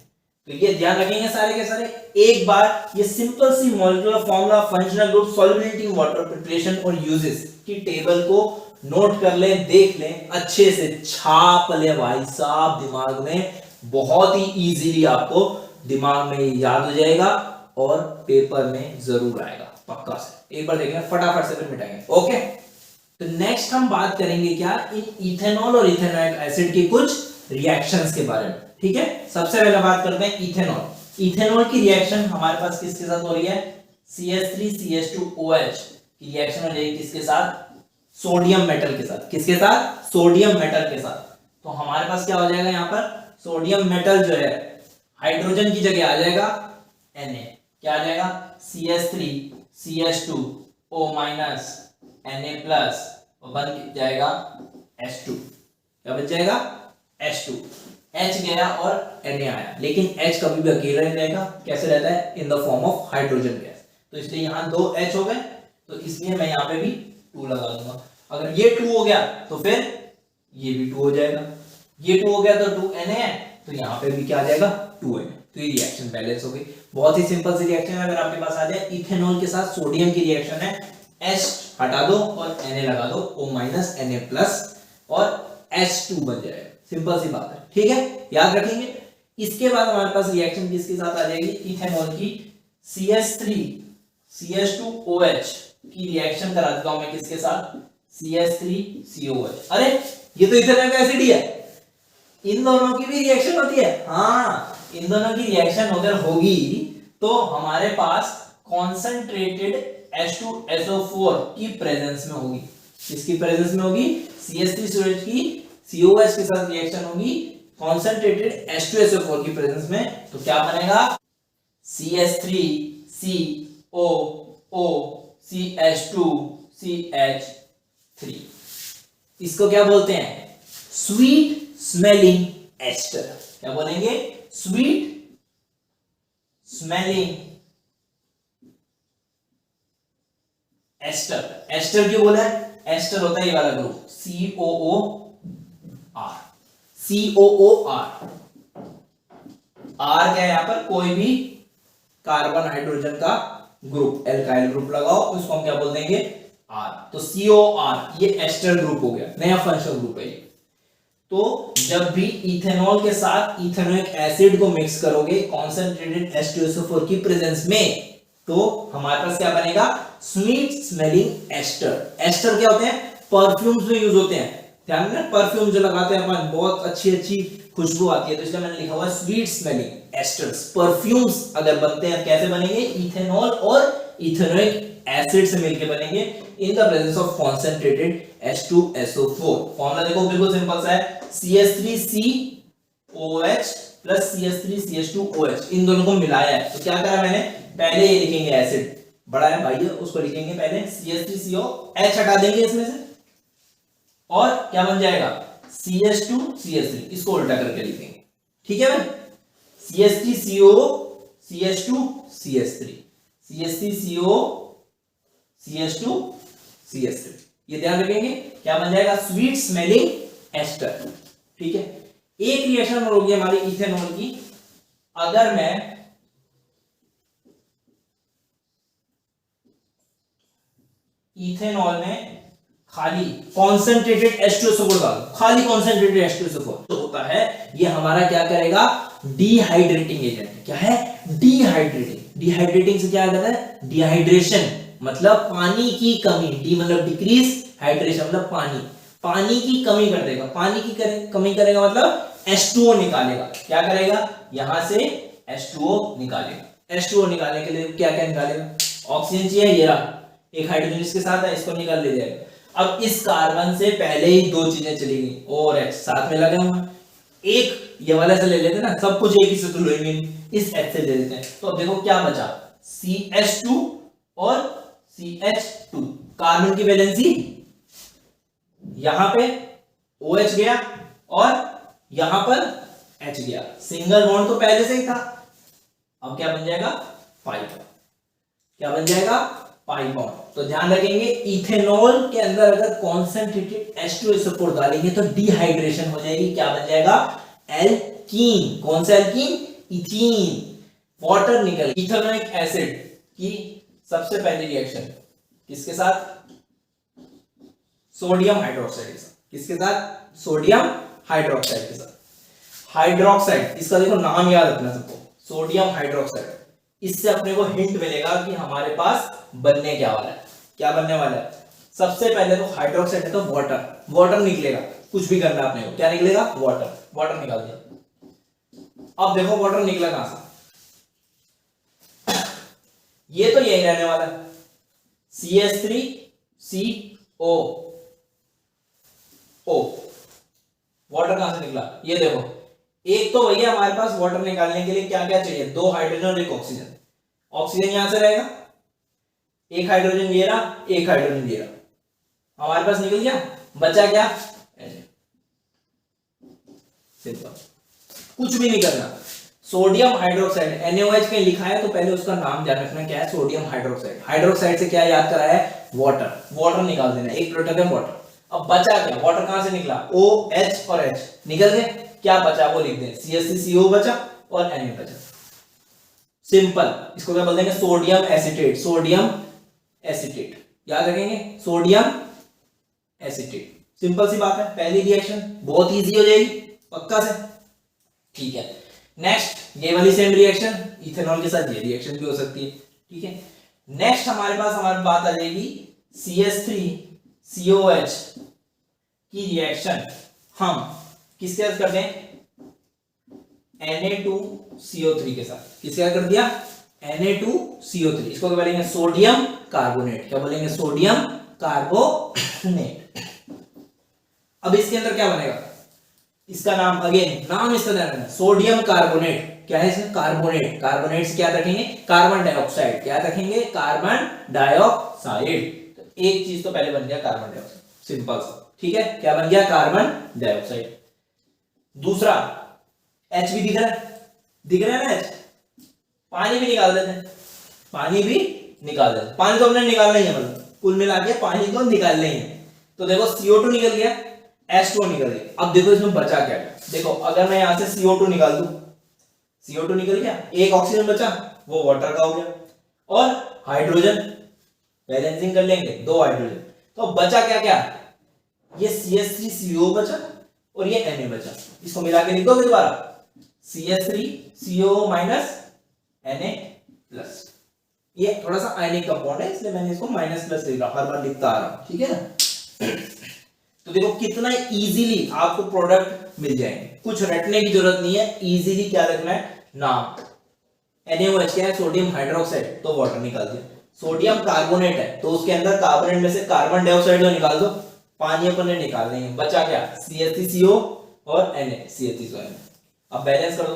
तो ये ध्यान रखेंगे सारे के सारे। एक बार ये सिंपल सी molecular formula, functional group, solubility in water, preparation और यूजेस की टेबल को नोट कर लें, देख लें, अच्छे से छाप ले भाई साहब दिमाग में, बहुत ही इजीली आपको दिमाग में याद हो जाएगा और पेपर में जरूर आएगा पक्का से। एक बार देखेंगे फटाफट से फिर मिटाएंगे। ओके, तो नेक्स्ट हम बात करेंगे क्या, इन इथेनॉल और इथेनोइक एसिड की कुछ रिएक्शंस के बारे में। ठीक है, सबसे पहले बात करते हैं इथेनॉल। इथेनॉल की रिएक्शन हमारे पास किसके साथ हो रही है, CH3CH2OH की रिएक्शन हो जाएगी किसके साथ, सोडियम मेटल के साथ। किसके साथ, सोडियम मेटल के साथ। तो हमारे पास क्या हो जाएगा यहाँ पर, सोडियम मेटल जो है हाइड्रोजन की जगह आ जाएगा Na। क्या आ जाएगा, CH3CH2O- Na+ और बन जाएगा H2। क्या बच जाएगा, H2। H गया और Na आया, लेकिन H कभी भी अकेला नहीं रहेगा, कैसे रहता है, in the form of hydrogen gas. तो इसलिए यहाँ 2 H हो गए, तो इसलिए मैं यहाँ पे भी 2 लगा दूंगा। अगर ये 2 हो गया तो फिर ये भी 2 हो जाएगा, ये 2 हो गया तो 2 Na है, तो यहाँ पे भी क्या आ जाएगा, 2 Na। तो ये रिएक्शन बैलेंस हो गई। बहुत ही सिंपल सी रिएक्शन है। अगर आपके पास आ जाए इथेनॉल के साथ सोडियम की रिएक्शन है, H हटा दो और Na लगा दो, O- Na+ और H2 बन जाएगा। सिंपल सी बात है, ठीक है, याद रखेंगे। इसके बाद हमारे पास रिएक्शन किसके साथ आ जाएगी, इथेनॉल की CH3CH2OH की रिएक्शन करा देता हूं मैं किसके साथ, CH3COH। अरे ये तो इथेनॉल का एसिड ही है, इन दोनों की भी रिएक्शन होती है। हाँ, इन दोनों की रिएक्शन अगर होगी तो हमारे पास कॉन्सेंट्रेटेड H2SO4 की प्रेजेंस में होगी। किसकी प्रेजेंस में होगी, CH3COH की COH के साथ रिएक्शन होगी कॉन्सेंट्रेटेड H2SO4 की प्रेजेंस में। तो क्या बनेगा, CH3COOCH2CH3। इसको क्या बोलते हैं, स्वीट स्मेलिंग एस्टर। क्या बोलेंगे, स्वीट स्मेलिंग एस्टर। एस्टर क्यों बोला है, एस्टर होता है ये वाला ग्रुप COOR। COOR, R क्या है यहाँ पर, कोई भी कार्बन हाइड्रोजन का ग्रुप, एल्काइल ग्रुप लगाओ, उसको हम क्या बोल देंगे, R। तो COR ये एस्टर ग्रुप हो गया, नया फंक्शनल ग्रुप है ये। तो जब भी इथेनॉल के साथ इथेनोइक एसिड को मिक्स करोगे कॉन्सेंट्रेटेड H2SO4 की प्रेजेंस में, तो हमारे पास क्या बनेगा, स्वीट स्मेलिंग एस्टर। एस्टर क्या होते हैं, परफ्यूम्स में यूज होते हैं। ध्यान में, परफ्यूम जो लगाते हैं अपन, बहुत अच्छी अच्छी खुशबू आती है, तो इसलिए मैंने लिखा हुआ है स्वीट स्मेलिंग एस्टर्स। परफ्यूम्स अगर बनते हैं कैसे बनेंगे, इथेनॉल और इथेनोइक एसिड से मिलकर बनेंगे in the presence of concentrated H2SO4। Formula देखो बिल्कुल सिंपल सा है, CH3COH प्लस CH3CH2OH, इन दोनों को मिलाया है। तो क्या करा मैंने, पहले ये लिखेंगे एसिड, बड़ा है भाई उसको लिखेंगे पहले, CH3COH हटा देंगे इसमें से, और क्या बन जाएगा, CH2CH3, इसको उल्टा करके लिखेंगे। ठीक है भाई, CH3CO CH2CH3 CH3CO CH2CH3, ये ध्यान रखेंगे। क्या बन जाएगा, स्वीट स्मेलिंग एस्टर। ठीक है, एक रिएक्शन और होगी हमारी इथेनॉल की। अगर मैं इथेनॉल में खाली कॉन्सेंट्रेटेड H2SO4 डाल, खाली कॉन्सेंट्रेटेड H2SO4 तो होता है ये हमारा क्या करेगा, डिहाइड्रेटिंग एजेंट। क्या है, डिहाइड्रेटिंग। डिहाइड्रेटिंग से क्या करता है, डिहाइड्रेशन मतलब पानी की कमी, डी मतलब डिक्रीज, हाइड्रेशन मतलब पानी, पानी की कमी कर देगा। पानी की कमी करेगा मतलब H2O निकालेगा। क्या करेगा, यहां से H2O निकालेगा। H2O निकालने के लिए क्या क्या निकालेगा, ऑक्सीजन चाहिए, ये रहा एक हाइड्रोजन इसके साथ है, इसको निकाल ले जाएगा। अब इस कार्बन से पहले ही 2 चीजें चली गई, और H साथ में लगा हुआ, एक ये वाला से ले लेते ना, सब कुछ एक ही से तो लेंगे, इस H से ले लेते हैं। तो अब देखो क्या बचा, CH2 और CH2, कार्बन की वैलेंसी यहां पे OH गया और यहां पर H गया, सिंगल बॉन्ड तो पहले से ही था। अब क्या बन जाएगा, पाई बॉन्ड। क्या बन जाएगा, पाई बॉन्ड। तो ध्यान रखेंगे, इथेनॉल के अंदर अगर कॉन्सेंट्रेटेड H2SO4 डालेंगे तो डिहाइड्रेशन हो जाएगी। क्या बन जाएगा, एल्कीन। कौन सा एल्कीन, इथीन, वाटर निकल, इथेनोइक एसिड की सबसे पहली रिएक्शन किसके साथ? सोडियम हाइड्रोक्साइड के साथ। किसके साथ? सोडियम हाइड्रोक्साइड के साथ। हाइड्रोक्साइड, इसका देखो नाम याद रखना सबको, सोडियम हाइड्रोक्साइड। इससे अपने को हिंट मिलेगा कि हमारे पास बनने क्या वाला है। क्या बनने वाला है? सबसे पहले तो हाइड्रोक्साइड है तो वाटर, वाटर निकलेगा। कुछ भी करना है अपने को, क्या निकलेगा? वाटर, वाटर निकाल दिया। अब देखो वाटर निकला कहां से? ये तो यही रहने वाला है, CH3CO O। वाटर कहां से निकला? ये देखो, एक तो भैया हमारे पास वाटर निकालने के लिए क्या क्या चाहिए? 2 हाइड्रोजन और 1 ऑक्सीजन। ऑक्सीजन यहां से रहेगा, एक हाइड्रोजन ये रहा, एक हाइड्रोजन ये रहा, हमारे पास निकल गया। बचा क्या? सिंपल, कुछ भी नहीं करना। सोडियम हाइड्रोक्साइड NaOH कहीं लिखा है तो पहले उसका नाम ध्यान रखना, क्या है? Sodium hydroxide. हाइड्रोक्साइड से क्या याद करा है? वाटर, वाटर निकाल देना, एक प्रोडक्ट है वाटर। अब बचा क्या? वाटर कहां से निकला? OH और H निकल गए, क्या बचा वो लिख दें, CH3CO बचा और Na बचा। सिंपल, इसको क्या बोल देंगे? सोडियम एसीटेट, सोडियम एसीटेट, याद रखेंगे, सोडियम एसीटेट। सिंपल सी बात है, पहली रिएक्शन बहुत इजी हो जाएगी, पक्का से। ठीक है, नेक्स्ट ये वाली सेम रिएक्शन इथेनॉल के साथ ये रिएक्शन भी हो सकती है। ठीक है, नेक्स्ट हमारे पास बात आ जाएगी CH3COH की रिएक्शन हम किसके साथ करते हैं? Na2CO3 के साथ। किसके साथ कर दिया? Na2CO3। इसको क्या बोलेंगे? Sodium carbonate. क्या बोलेंगे? Sodium carbonate. अब इसके अंदर क्या बनेगा? इसका नाम, अगेन नाम इसका ध्यान रखना, सोडियम कार्बोनेट। क्या है इसमें? कार्बोनेट। कार्बोनेट से क्या रखेंगे? Carbon dioxide. क्या रखेंगे? Carbon dioxide. तो एक चीज तो पहले बन गया कार्बन डाइऑक्साइड, सिंपल सा। ठीक है, क्या बन गया? Carbon dioxide. दूसरा H भी दिख रहा है, दिख रहा है ना H? पानी भी निकाल देते हैं, पानी भी निकाल देते हैं। पानी तो हमने निकालना ही है, मतलब कुल मिला के पानी को निकालना ही है। तो देखो CO2 निकल गया, H2O निकल गया। अब देखो इसमें बचा क्या है? देखो अगर मैं यहां से CO2 निकाल दूं, CO2 निकल गया, एक ऑक्सीजन बचा, वो वाटर का हो गया, और हाइड्रोजन बैलेंसिंग कर लेंगे, 2 हाइड्रोजन। तो बचा क्या क्या? ये CH3CO बचा और ये Na बचा। इसको मिला के लिख दोगे दोबारा, CH3CO माइनस Na प्लस। ये थोड़ा सा आयनिक कंपाउंड है इसलिए मैंने इसको माइनस प्लस लिखा, हर बार लिखता आ रहा हूं। ठीक है ना? तो देखो कितना इजीली आपको प्रोडक्ट मिल जाएंगे, कुछ रटने की जरूरत नहीं है। इजीली क्या रखना है? नाम। NaOH क्या है? सोडियम हाइड्रोक्साइड, तो वाटर निकाल दिया। सोडियम कार्बोनेट है तो उसके अंदर कार्बोनेट में से कार्बन डाइऑक्साइड तो निकाल दो, पानी अपन ने निकाल देंगे। बचा क्या? CH3CO और Na, CH3CO। अब बैलेंस कर दो,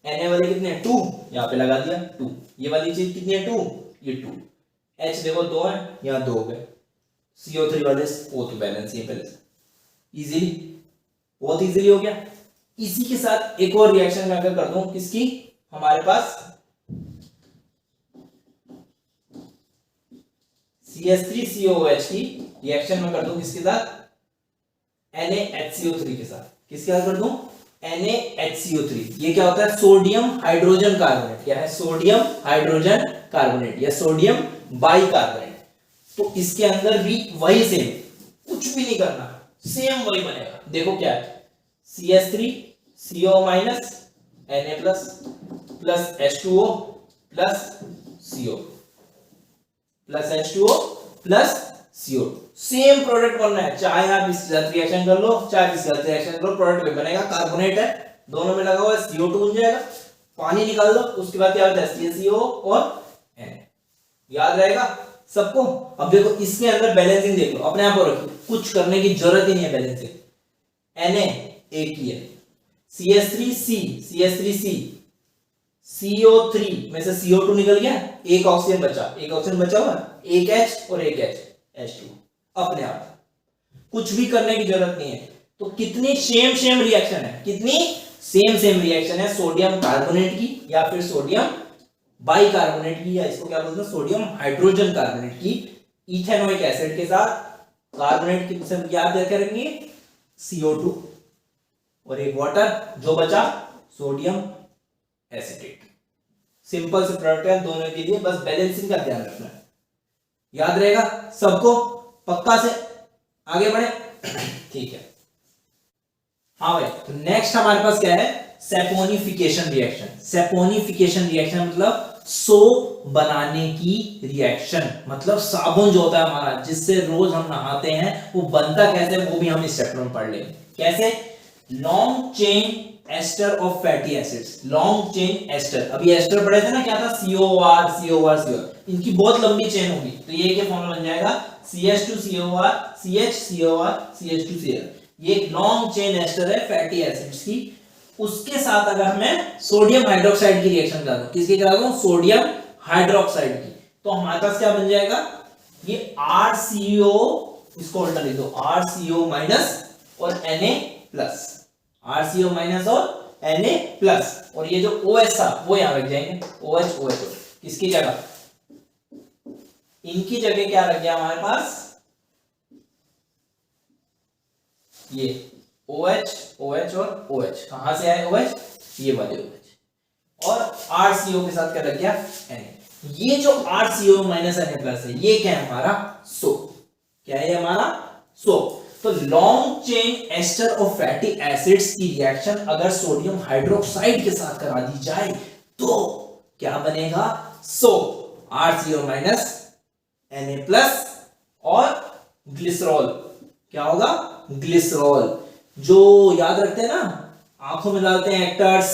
Na वाले कितने हैं? 2, यहाँ पे लगा दिया 2। ये वाली चीज कितनी है? 2, ये 2। H देखो 2 है, यहाँ 2 हो गए। CO3 वाले O तो बैलेंस ही है पहले से। इजीली, बहुत इजीली हो गया। इसी के साथ एक और रिएक्शन मैं अगर कर दूं, किसकी? हमारे पास CH3COOH की रिएक्शन में कर दूं, किसके साथ? NaHCO3 के साथ। किसके साथ कर दूं? NaHCO3। ये क्या होता है? Sodium hydrogen carbonate. क्या है? सोडियम हाइड्रोजन कार्बोनेट या सोडियम बाइकार्बोनेट। तो इसके अंदर भी वही सेम, कुछ भी नहीं करना, सेम वही बनेगा। देखो क्या है? CH3CO minus Na plus plus H2O plus CO plus H2O plus CO। Same product बनना है, चाहे आप इसके साथ रिएक्शन कर लो चाहे इसके साथ रिएक्शन करो, प्रोडक्ट वही बनेगा। कार्बोनेट है, दोनों में लगा हुआ है, CO2 बन जाएगा। पानी निकाल दो, उसके बाद क्या होता है? CaCO और Na। याद रहेगा सबको? अब देखो इसके अंदर बैलेंसिंग देख लो, अपने आप को रखिए, कुछ करने की जरूरत ही नहीं है। बैलेंसिंग Na एक ही है, CH3C CO3 में से CO2 निकल गया, एक ऑक्सीजन बचा, एक ऑक्सीजन बचा हुआ, एक H और एक H2। अपने आप, कुछ भी करने की जरूरत नहीं है। तो कितनी सेम रिएक्शन है, कितनी सेम रिएक्शन है सोडियम कार्बोनेट की या फिर सोडियम बाइकार्बोनेट की, या इसको क्या बोलते हैं? सोडियम हाइड्रोजन कार्बोनेट की इथेनोइक एसिड के साथ। कार्बोनेट की याद रखेंगे CO2 और एक वाटर, जो बचा सोडियम एसीटेट। सिंपल से प्रोडक्ट है दोनों के लिए, बस बैलेंसिंग का ध्यान रखना है। याद रहेगा सबको? पक्का से आगे बढ़े? ठीक है। हाँ भाई, तो नेक्स्ट हमारे पास क्या है? Saponification reaction. सैपोनिफिकेशन रिएक्शन मतलब सोप बनाने की रिएक्शन, मतलब साबुन जो होता है हमारा जिससे रोज हम नहाते हैं, वो बनता कैसे वो भी हम इस चैप्टर में पढ़ लेंगे। कैसे? Long chain ester of fatty acids. Long chain ester, अभी एस्टर पढ़े थे ना, क्या था? COR COR COR, इनकी बहुत लंबी चेन होगी, तो ये क्या फॉर्मूला बन जाएगा? CH2COR CH COR ये एक लॉन्ग चेन एस्टर है फैटी एसिड्स की। उसके साथ अगर मैं सोडियम हाइड्रोक्साइड की रिएक्शन करा दूं, किसकी करा दूं? सोडियम हाइड्रोक्साइड की, तो हमारे पास क्या बन जाएगा? ये RCO, इसको उल्टा लिख दो, RCO माइनस और Na प्लस, RCO माइनस और Na प्लस, और ये जो OH था वो यहां रख जाएंगे, OH OH। किसकी जगह? इनकी जगह क्या रख गया हमारे पास? ये OH OH और OH। कहां से आए OH? ये वाले OH, और RCO के साथ क्या लग गया? Na। ये जो RCO माइनस Na प्लस है, ये क्या है? हमारा सोप। क्या है हमारा? सोप। तो long chain ester of fatty acids की रिएक्शन अगर सोडियम हाइड्रोक्साइड के साथ करा दी जाए तो क्या बनेगा? Soap. RCO minus Na plus और ग्लिसरॉल। क्या होगा? ग्लिसरॉल। जो याद रखते हैं ना, आंखों में डालते हैं एक्टर्स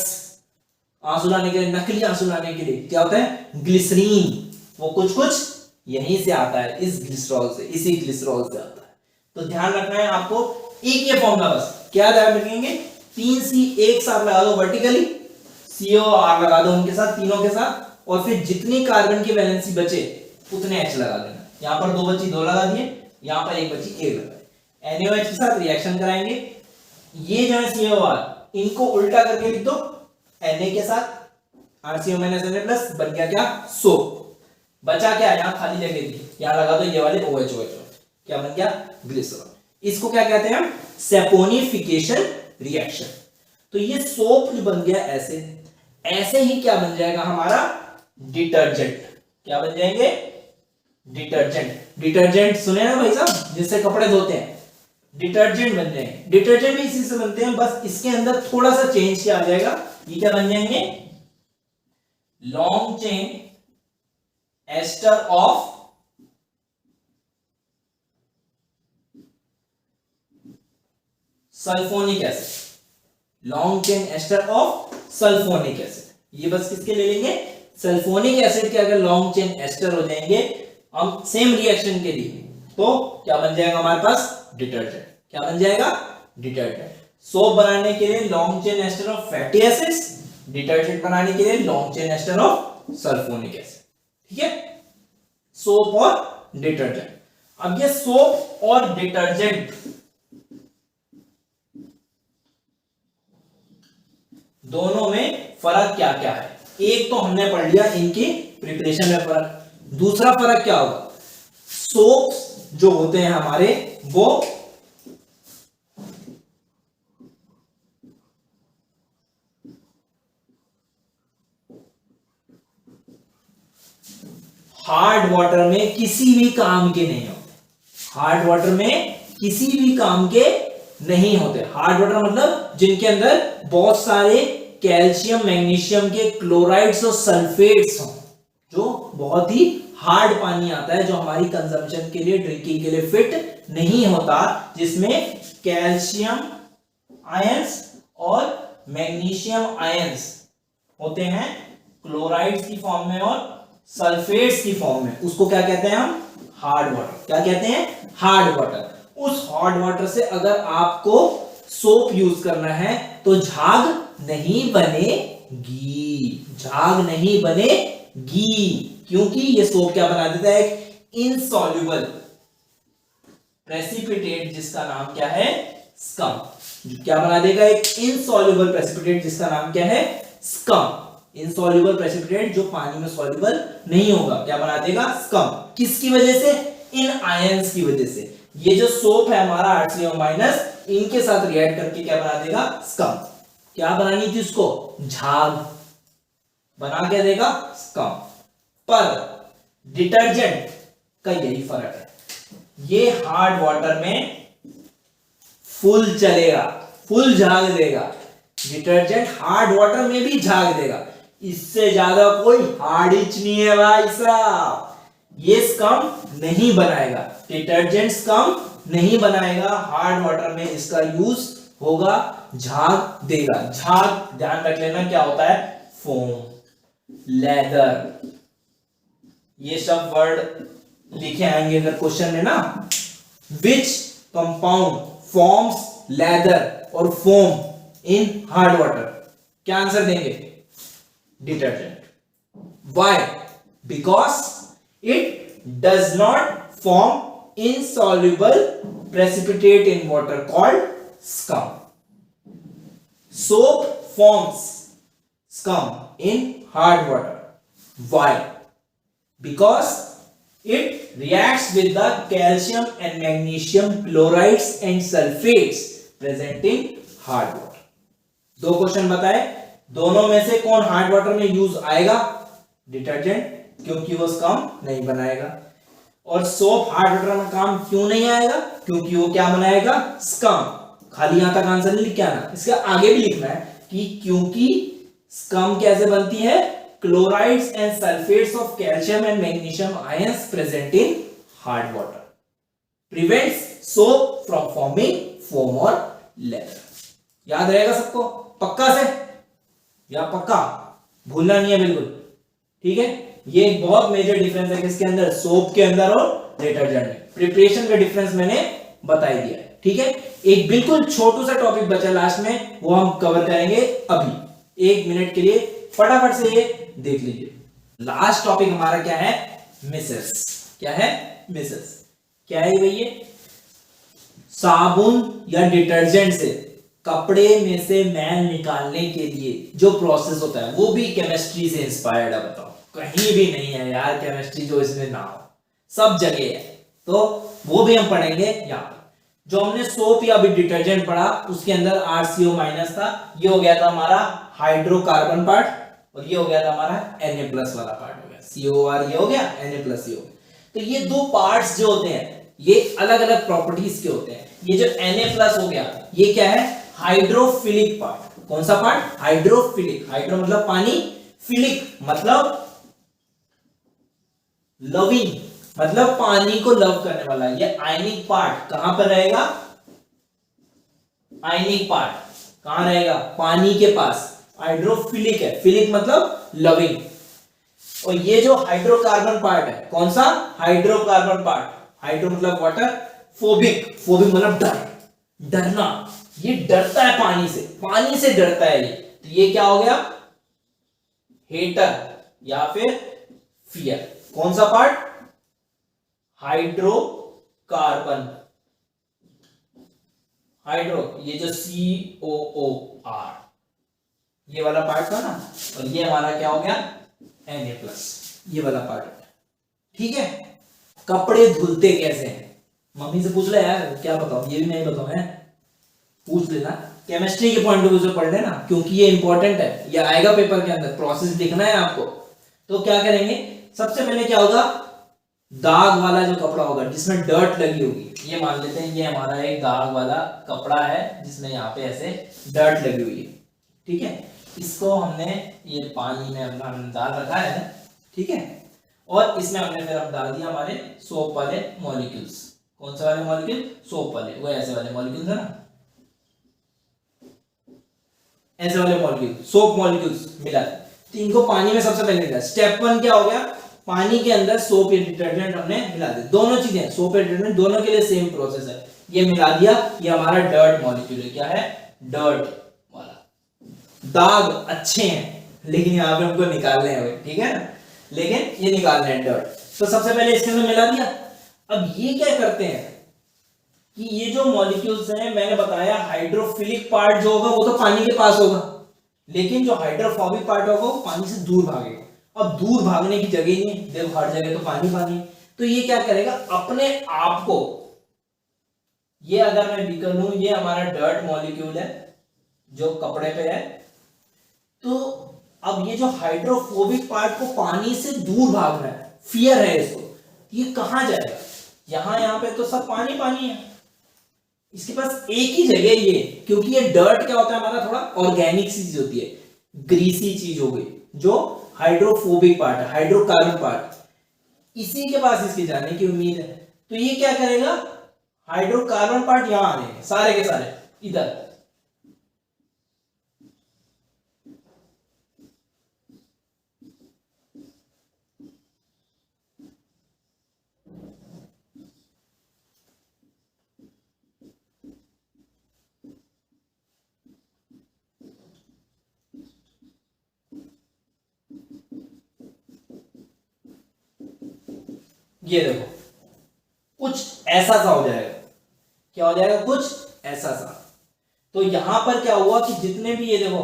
आंसू लाने के लिए, नकली आंसू लाने के लिए, क्या होता है? ग्लिसरीन। वो कुछ कुछ यहीं से आता है, इस ग्लिसरॉल से, इसी ग्लिसरॉल से आता है। तो ध्यान रखना है आपको, एक ये फॉर्मूला बस। क्या ध्यान रखेंगे? 3C एक साथ लगा दो वर्टिकली, COR लगा दो उनके साथ, तीनों के साथ, और फिर जितनी कार्बन की वैलेंसी बचे उतने H लगा देना। यहां पर 2 बची 2 लगा दिए, यहां पर 1 बची 1 लगा। NaOH के साथ रिएक्शन कराएंगे, ये जो है COR, इनको उल्टा करके लिख दो, Na के साथ RCO माइनस Na प्लस, बन गया क्या? सोप। बचा क्या? यहां खाली जगह थी, यहां लगा दो ये वाले OH OH। क्या बन गया? ग्लिसरॉल। इसको क्या कहते हैं हम? Saponification reaction. तो ये सोप बन गया ऐसे। ऐसे ही क्या बन जाएगा हमारा? डिटर्जेंट। क्या बन जाएंगे? डिटर्जेंट। डिटर्जेंट सुने ना भाई साहब, जिससे कपड़े धोते हैं, डिटर्जेंट बन जाएंगे। डिटर्जेंट भी इसी से बनते हैं, बस इसके अंदर थोड़ा सा चेंज किया जाएगा। ये क्या बन जाएंगे? Long chain ester of sulphonic acid. Long chain ester of sulphonic acid. ये बस किसके ले लेंगे? सल्फोनिक एसिड के अगर लॉन्ग चेन एस्टर हो जाएंगे हम सेम रिएक्शन के लिए, तो क्या बन जाएगा हमारे पास? डिटर्जेंट। क्या बन जाएगा? डिटर्जेंट। सोप बनाने के लिए long chain ester of fatty acids, detergent बनाने के लिए long chain ester of sulphonic acid. ठीक है, सोप और डिटर्जेंट। अब ये सोप और डिटर्जेंट दोनों में फर्क क्या क्या है? एक तो हमने पढ़ लिया इनकी प्रिपरेशन में फर्क। दूसरा फर्क क्या होगा? सोप्स जो होते हैं हमारे वो हार्ड वाटर में किसी भी काम के नहीं होते। हार्ड वाटर में किसी भी काम के नहीं होते। हार्ड वाटर मतलब जिनके अंदर बहुत सारे कैल्शियम मैग्नीशियम के क्लोराइड्स और सल्फेट्स हों, जो बहुत ही हार्ड पानी आता है, जो हमारी कंजम्पशन के लिए, ड्रिंकिंग के लिए फिट नहीं होता, जिसमें कैल्शियम आयंस और मैग्नीशियम आयंस होते हैं क्लोराइड्स की फॉर्म में और सल्फेट्स की फॉर्म में। उसको क्या कहते हैं हम? Hard water. क्या कहते हैं? Hard water. उस हार्ड वाटर से अगर आपको सोप यूज करना है तो झाग नहीं बनेगी। झाग नहीं बनेगी, क्योंकि ये सोप क्या बना देता है? एक इनसॉल्युबल प्रेसिपिटेट जिसका नाम क्या है? स्कम। क्या बना देगा? एक इनसॉल्युबल प्रेसिपिटेट जिसका नाम क्या है? स्कम। इनसॉल्युबल प्रेसिपिटेट जो पानी में सॉल्युबल नहीं होगा, क्या बना देगा? स्कम। किसकी वजह से? इन आयंस की वजह से। ये जो सोप है हमारा RCO माइनस, इनके साथ रिएक्ट करके क्या बना देगा? स्कम। क्या बनानी थी उसको? झाग। बना के देगा स्कम। पर डिटर्जेंट का यही फर्क है, ये हार्ड वाटर में फुल चलेगा, फुल झाग देगा। डिटर्जेंट हार्ड वाटर में भी झाग देगा, इससे ज्यादा कोई हार्डिच नहीं है भाई साहब। ये स्कम नहीं बनाएगा, डिटर्जेंट स्कम नहीं बनाएगा, हार्ड वाटर में इसका यूज होगा, झाग देगा। झाग ध्यान रख लेना क्या होता है, फोम, लेदर, ये सब वर्ड लिखे आएंगे अगर क्वेश्चन में ना। विच कंपाउंड फॉर्म्स लेदर और फोम इन हार्ड वाटर, क्या आंसर देंगे, detergent. Why, because it does not form insoluble precipitate in water called scum. Soap forms scum in hard water. Why? Because it reacts with the calcium and magnesium chlorides and sulfates present in hard water. दो question बताए, दोनों में से कौन hard water में use आएगा, detergent, क्योंकि वो स्कम नहीं बनाएगा। और सोप हार्ड वाटर में काम क्यों नहीं आएगा, क्योंकि वो क्या बनाएगा, स्कम। खाली यहां तक आंसर नहीं लिख के आना, इसके आगे भी लिखना है कि क्योंकि स्कम कैसे बनती है, chlorides and sulphates of calcium and magnesium ions present in hard water prevents soap from forming foam और लेदर। याद रहेगा सबको, पक्का से, या पक्का भूलना नहीं है बिल्कुल, ठीक है। ये एक बहुत मेजर डिफरेंस है किसके अंदर, सोप के अंदर और डिटर्जेंट में। प्रिपरेशन का डिफरेंस मैंने बता ही दिया है, ठीक है। एक बिल्कुल छोटू सा टॉपिक बचा लास्ट में, वो हम कवर करेंगे अभी 1 मिनट के लिए, फटाफट से ये देख लीजिए। लास्ट टॉपिक हमारा क्या है, मिसेस। क्या है, मिसेस। क्या है भैया, साबुन या डिटर्जेंट से कपड़े में से मैल निकालने के लिए जो प्रोसेस होता है, वो भी केमिस्ट्री से इंस्पायर्ड है। बताओ, कहीं भी नहीं है यार केमिस्ट्री जो इसमें ना हो, सब जगह है, तो वो भी हम पढ़ेंगे यहाँ पे। जो हमने सोप या भी डिटर्जेंट पढ़ा, उसके अंदर RCO माइनस था, ये हो गया था हमारा हाइड्रोकार्बन पार्ट, और ये हो गया था हमारा Na+ वाला पार्ट हो गया, COR ये हो गया, Na+ ये हो गया। तो ये दो पार्ट्स जो होते हैं, ये अलग अलग प्रॉपर्टीज के होते हैं। ये जो Na+ हो गया, ये क्या है, हाइड्रोफिलिक पार्ट। कौन सा पार्ट, हाइड्रोफिलिक। हाइड्रो मतलब पानी, फिलिक मतलब लविंग, मतलब पानी को लव करने वाला। ये आयनिक पार्ट कहां पर रहेगा, आयनिक पार्ट कहां रहेगा, पानी के पास। हाइड्रोफिलिक है, फिलिक मतलब लविंग। और ये जो हाइड्रोकार्बन पार्ट है, कौन सा, हाइड्रोकार्बन पार्ट। हाइड्रो मतलब वाटर, फोबिक, फोबिक मतलब डर, डरना। ये डरता है पानी से, पानी से डरता है ये। तो ये क्या हो गया, हेटर या फिर फियर। कौन सा पार्ट, हाइड्रोकार्बन, हाइड्रो, ये जो COOR ये वाला पार्ट था ना, और ये हमारा क्या हो गया, Na+, ये वाला पार्ट हो गया, ठीक है। कपड़े धुलते कैसे हैं, मम्मी से पूछ ले यार, क्या बताऊं, ये भी नहीं बताऊं है, पूछ लेना, केमिस्ट्री के पॉइंट ऑफ व्यू से पढ़ लेना, क्योंकि ये इंपॉर्टेंट है, ये आएगा पेपर के अंदर, प्रोसेस दिखना है आपको। तो क्या करेंगे, सबसे पहले क्या होगा, दाग वाला जो कपड़ा होगा जिसमें डर्ट लगी होगी, ये मान लेते हैं ये हमारा एक दाग वाला कपड़ा है जिसमें यहाँ पे ऐसे डर्ट लगी हुई है, ठीक है। इसको हमने ये पानी में अपना डाल रखा है, ठीक है, और इसमें हमने फिर अब डाल दिया हमारे सोप वाले मॉलिक्यूल्स। कौन से वाले मॉलिक्यूल, सोप वाले, वो ऐसे वाले मॉलिक्यूल्स है ना, ऐसे वाले मॉलिक्यूल, सोप मॉलिक्यूल्स मिला। तो इनको पानी में सबसे पहले मिला। स्टेप 1 क्या हो गया, पानी के अंदर सोप या डिटर्जेंट हमने मिला दिया। दोनों चीजें, सोप या डिटर्जेंट, दोनों के लिए सेम प्रोसेस है। ये मिला दिया, ये हमारा डर्ट मॉलिक्यूल है। क्या है, डर्ट वाला। दाग अच्छे हैं लेकिन यहाँ पे हमको निकालने हैं, ठीक है ना, लेकिन ये निकालने हैं डर्ट। तो सबसे पहले इसके अंदर मिला दिया। अब ये क्या करते हैं कि ये जो मॉलिक्यूल्स हैं, मैंने बताया हाइड्रोफिलिक पार्ट जो होगा वो तो पानी के पास होगा, लेकिन जो हाइड्रोफोबिक पार्ट होगा वो पानी से दूर भागेगा। अब दूर भागने की जगह ही नहीं, देखो हर जगह तो पानी पानी। तो ये क्या करेगा, अपने आप को, ये अगर मैं बीकर लूं, ये हमारा डर्ट मॉलिक्यूल है जो कपड़े पे है, तो अब ये जो हाइड्रोफोबिक पार्ट को पानी से दूर भागना है, फियर है इसको, ये कहां जाएगा? यहां पे तो सब पानी पानी है, इसके पास एक ही जगह ये, क्योंकि ये डर्ट क्या होता है हमारा, थोड़ा ऑर्गेनिक सी चीज होती है, ग्रीसी चीज हो गई, जो हाइड्रोफोबिक पार्ट है, हाइड्रोकार्बन पार्ट, इसी के पास इसके जाने की उम्मीद है। तो ये क्या करेगा, हाइड्रोकार्बन पार्ट यहां आने सारे के सारे इधर, ये देखो कुछ ऐसा सा हो जाएगा, क्या हो जाएगा, कुछ ऐसा सा। तो यहां पर क्या हुआ कि जितने भी ये देखो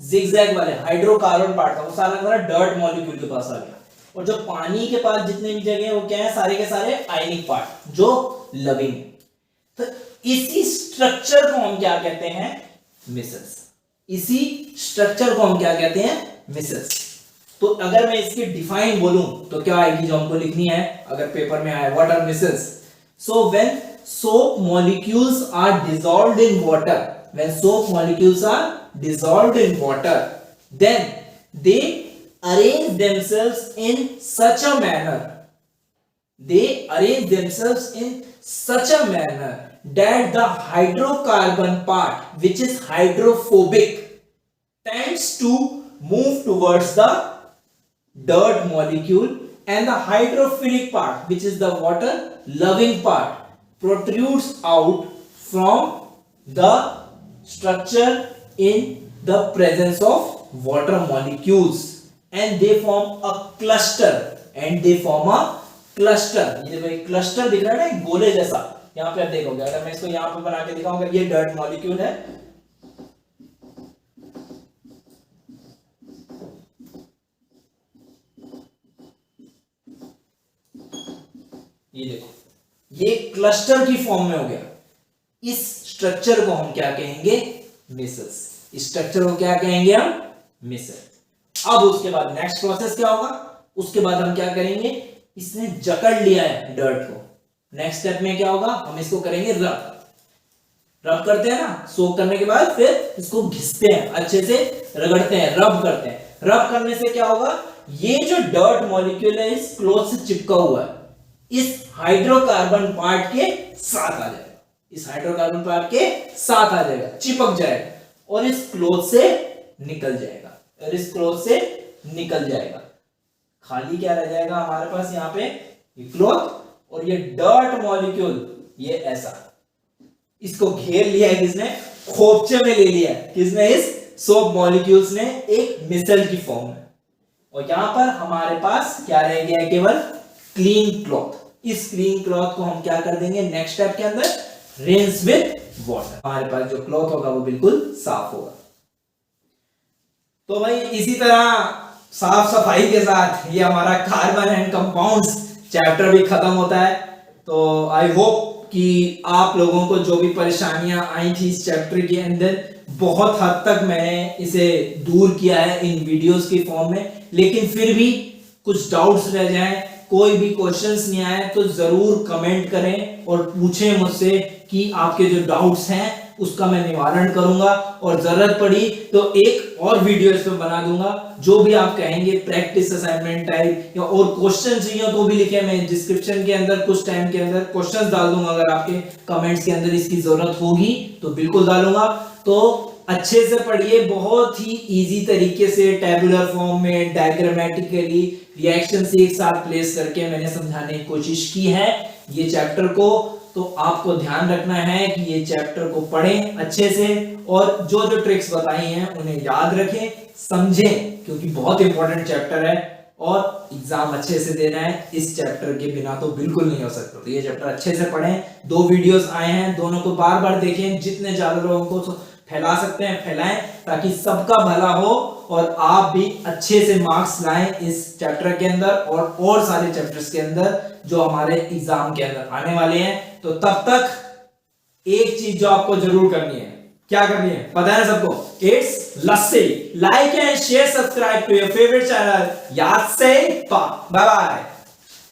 जिगजैग वाले हाइड्रोकार्बन पार्ट था वो सारा सारा डर्ट मॉलिक्यूल के पास आ गया, और जो पानी के पास जितने भी जगह है वो क्या है, सारे के सारे आयनिक पार्ट जो लविंग। तो इसी स्ट्रक्चर को हम क्या कहते हैं, मिसेल्स। इसी स्ट्रक्चर को हम क्या कहते हैं, मिसेल्स। तो अगर मैं इसकी डिफाइन बोलूं तो क्या आएगी, जो हमको लिखनी है अगर पेपर में आए, what are micelles? So when soap molecules are dissolved in water, when soap molecules are dissolved in water, then they arrange themselves in such a manner, that the hydrocarbon part, which is hydrophobic, tends to move towards the dirt molecule, and the hydrophilic part, which is the water loving part, protrudes out from the structure in the presence of water molecules, and they form a cluster, ये देखो एक cluster दिख रहा है ना, गोले जैसा, यहां पे आप देखोगे, अगर मैं इसको यहां पे बना के दिखाऊं, अगर ये डर्ट मॉलिक्यूल है, ये देखो ये क्लस्टर की फॉर्म में हो गया, इस स्ट्रक्चर को हम क्या कहेंगे, मिसेल्स। इस स्ट्रक्चर को क्या कहेंगे हम, मिसेल। अब उसके बाद नेक्स्ट प्रोसेस क्या होगा, उसके बाद हम क्या करेंगे, इसने जकड़ लिया है डर्ट को, नेक्स्ट स्टेप में क्या होगा, हम इसको करेंगे रब करते हैं ना, सोक करने के बाद फिर इसको घिसते हैं, अच्छे से रगड़ते हैं, रब करते हैं। रब करने से क्या होगा, ये जो डर्ट मॉलिक्यूल है इस क्लॉथ से चिपका हुआ है, इस हाइड्रोकार्बन पार्ट के साथ आ जाएगा, इस हाइड्रोकार्बन पार्ट के साथ आ जाएगा, चिपक जाएगा, और इस क्लॉथ से निकल जाएगा, और इस क्लॉथ से निकल जाएगा। खाली क्या रह जाएगा हमारे पास यहाँ पे, ये क्लॉथ और ये डर्ट मॉलिक्यूल, ये ऐसा इसको घेर लिया है किसने, खोपचे में ले लिया है किसने, इस सोप मॉलिक्यूल्स ने, एक मिसल की फॉर्म में। और यहां पर हमारे पास क्या रह गया है, केवल क्लीन क्लॉथ। इस क्लीन क्लॉथ को हम क्या कर देंगे नेक्स्ट स्टेप के अंदर, रिंस विद वाटर, हमारे पास जो क्लॉथ होगा वो बिल्कुल साफ होगा। तो भाई इसी तरह साफ सफाई के साथ ये हमारा कार्बन एंड कंपाउंड्स चैप्टर भी खत्म होता है। तो आई होप कि आप लोगों को जो भी परेशानियां आई थी इस चैप्टर के अंदर, बहुत हद तक मैंने इसे दूर किया है इन वीडियोस की फॉर्म में, लेकिन फिर भी कुछ डाउट्स रह जाएं, कोई भी क्वेश्चंस नहीं आए तो जरूर कमेंट करें और पूछें मुझसे कि आपके जो डाउट्स हैं उसका मैं निवारण करूंगा, और जरूरत पड़ी तो एक और वीडियो इसमें बना दूंगा। जो भी आप कहेंगे प्रैक्टिस असाइनमेंट टाइप या और क्वेश्चन चाहिए तो भी लिखें, मैं डिस्क्रिप्शन के अंदर कुछ टाइम के अंदर क्वेश्चंस डाल दूंगा, अगर आपके कमेंट्स के अंदर इसकी जरूरत होगी तो बिल्कुल डालूंगा। तो अच्छे से पढ़िए, बहुत ही इजी तरीके से टेबुलर फॉर्म में डायग्रामेटिकली रिएक्शंस एक साथ प्लेस करके मैंने समझाने की कोशिश की है ये चैप्टर को। तो आपको ध्यान रखना है कि ये चैप्टर को पढ़ें अच्छे से, और जो जो ट्रिक्स बताई हैं उन्हें याद रखें, समझें, क्योंकि बहुत इंपॉर्टेंट चैप्टर है और एग्जाम अच्छे से देना है। इस चैप्टर के बिना तो बिल्कुल नहीं हो सकता। तो ये चैप्टर अच्छे से पढ़ें। 2 वीडियोस आए हैं, दोनों को बार बार देखें, जितने ज्यादा लोगों को फैला सकते हैं फैलाएं, ताकि सबका भला हो और आप भी अच्छे से मार्क्स लाएं इस चैप्टर के अंदर और सारे चैप्टर्स के अंदर जो हमारे एग्जाम के अंदर आने वाले हैं। तो तब तक एक चीज जो आपको जरूर करनी है, क्या करनी है पता है ना सबको, it's lassi. Like and share subscribe to your favourite channel याद से। Bye bye.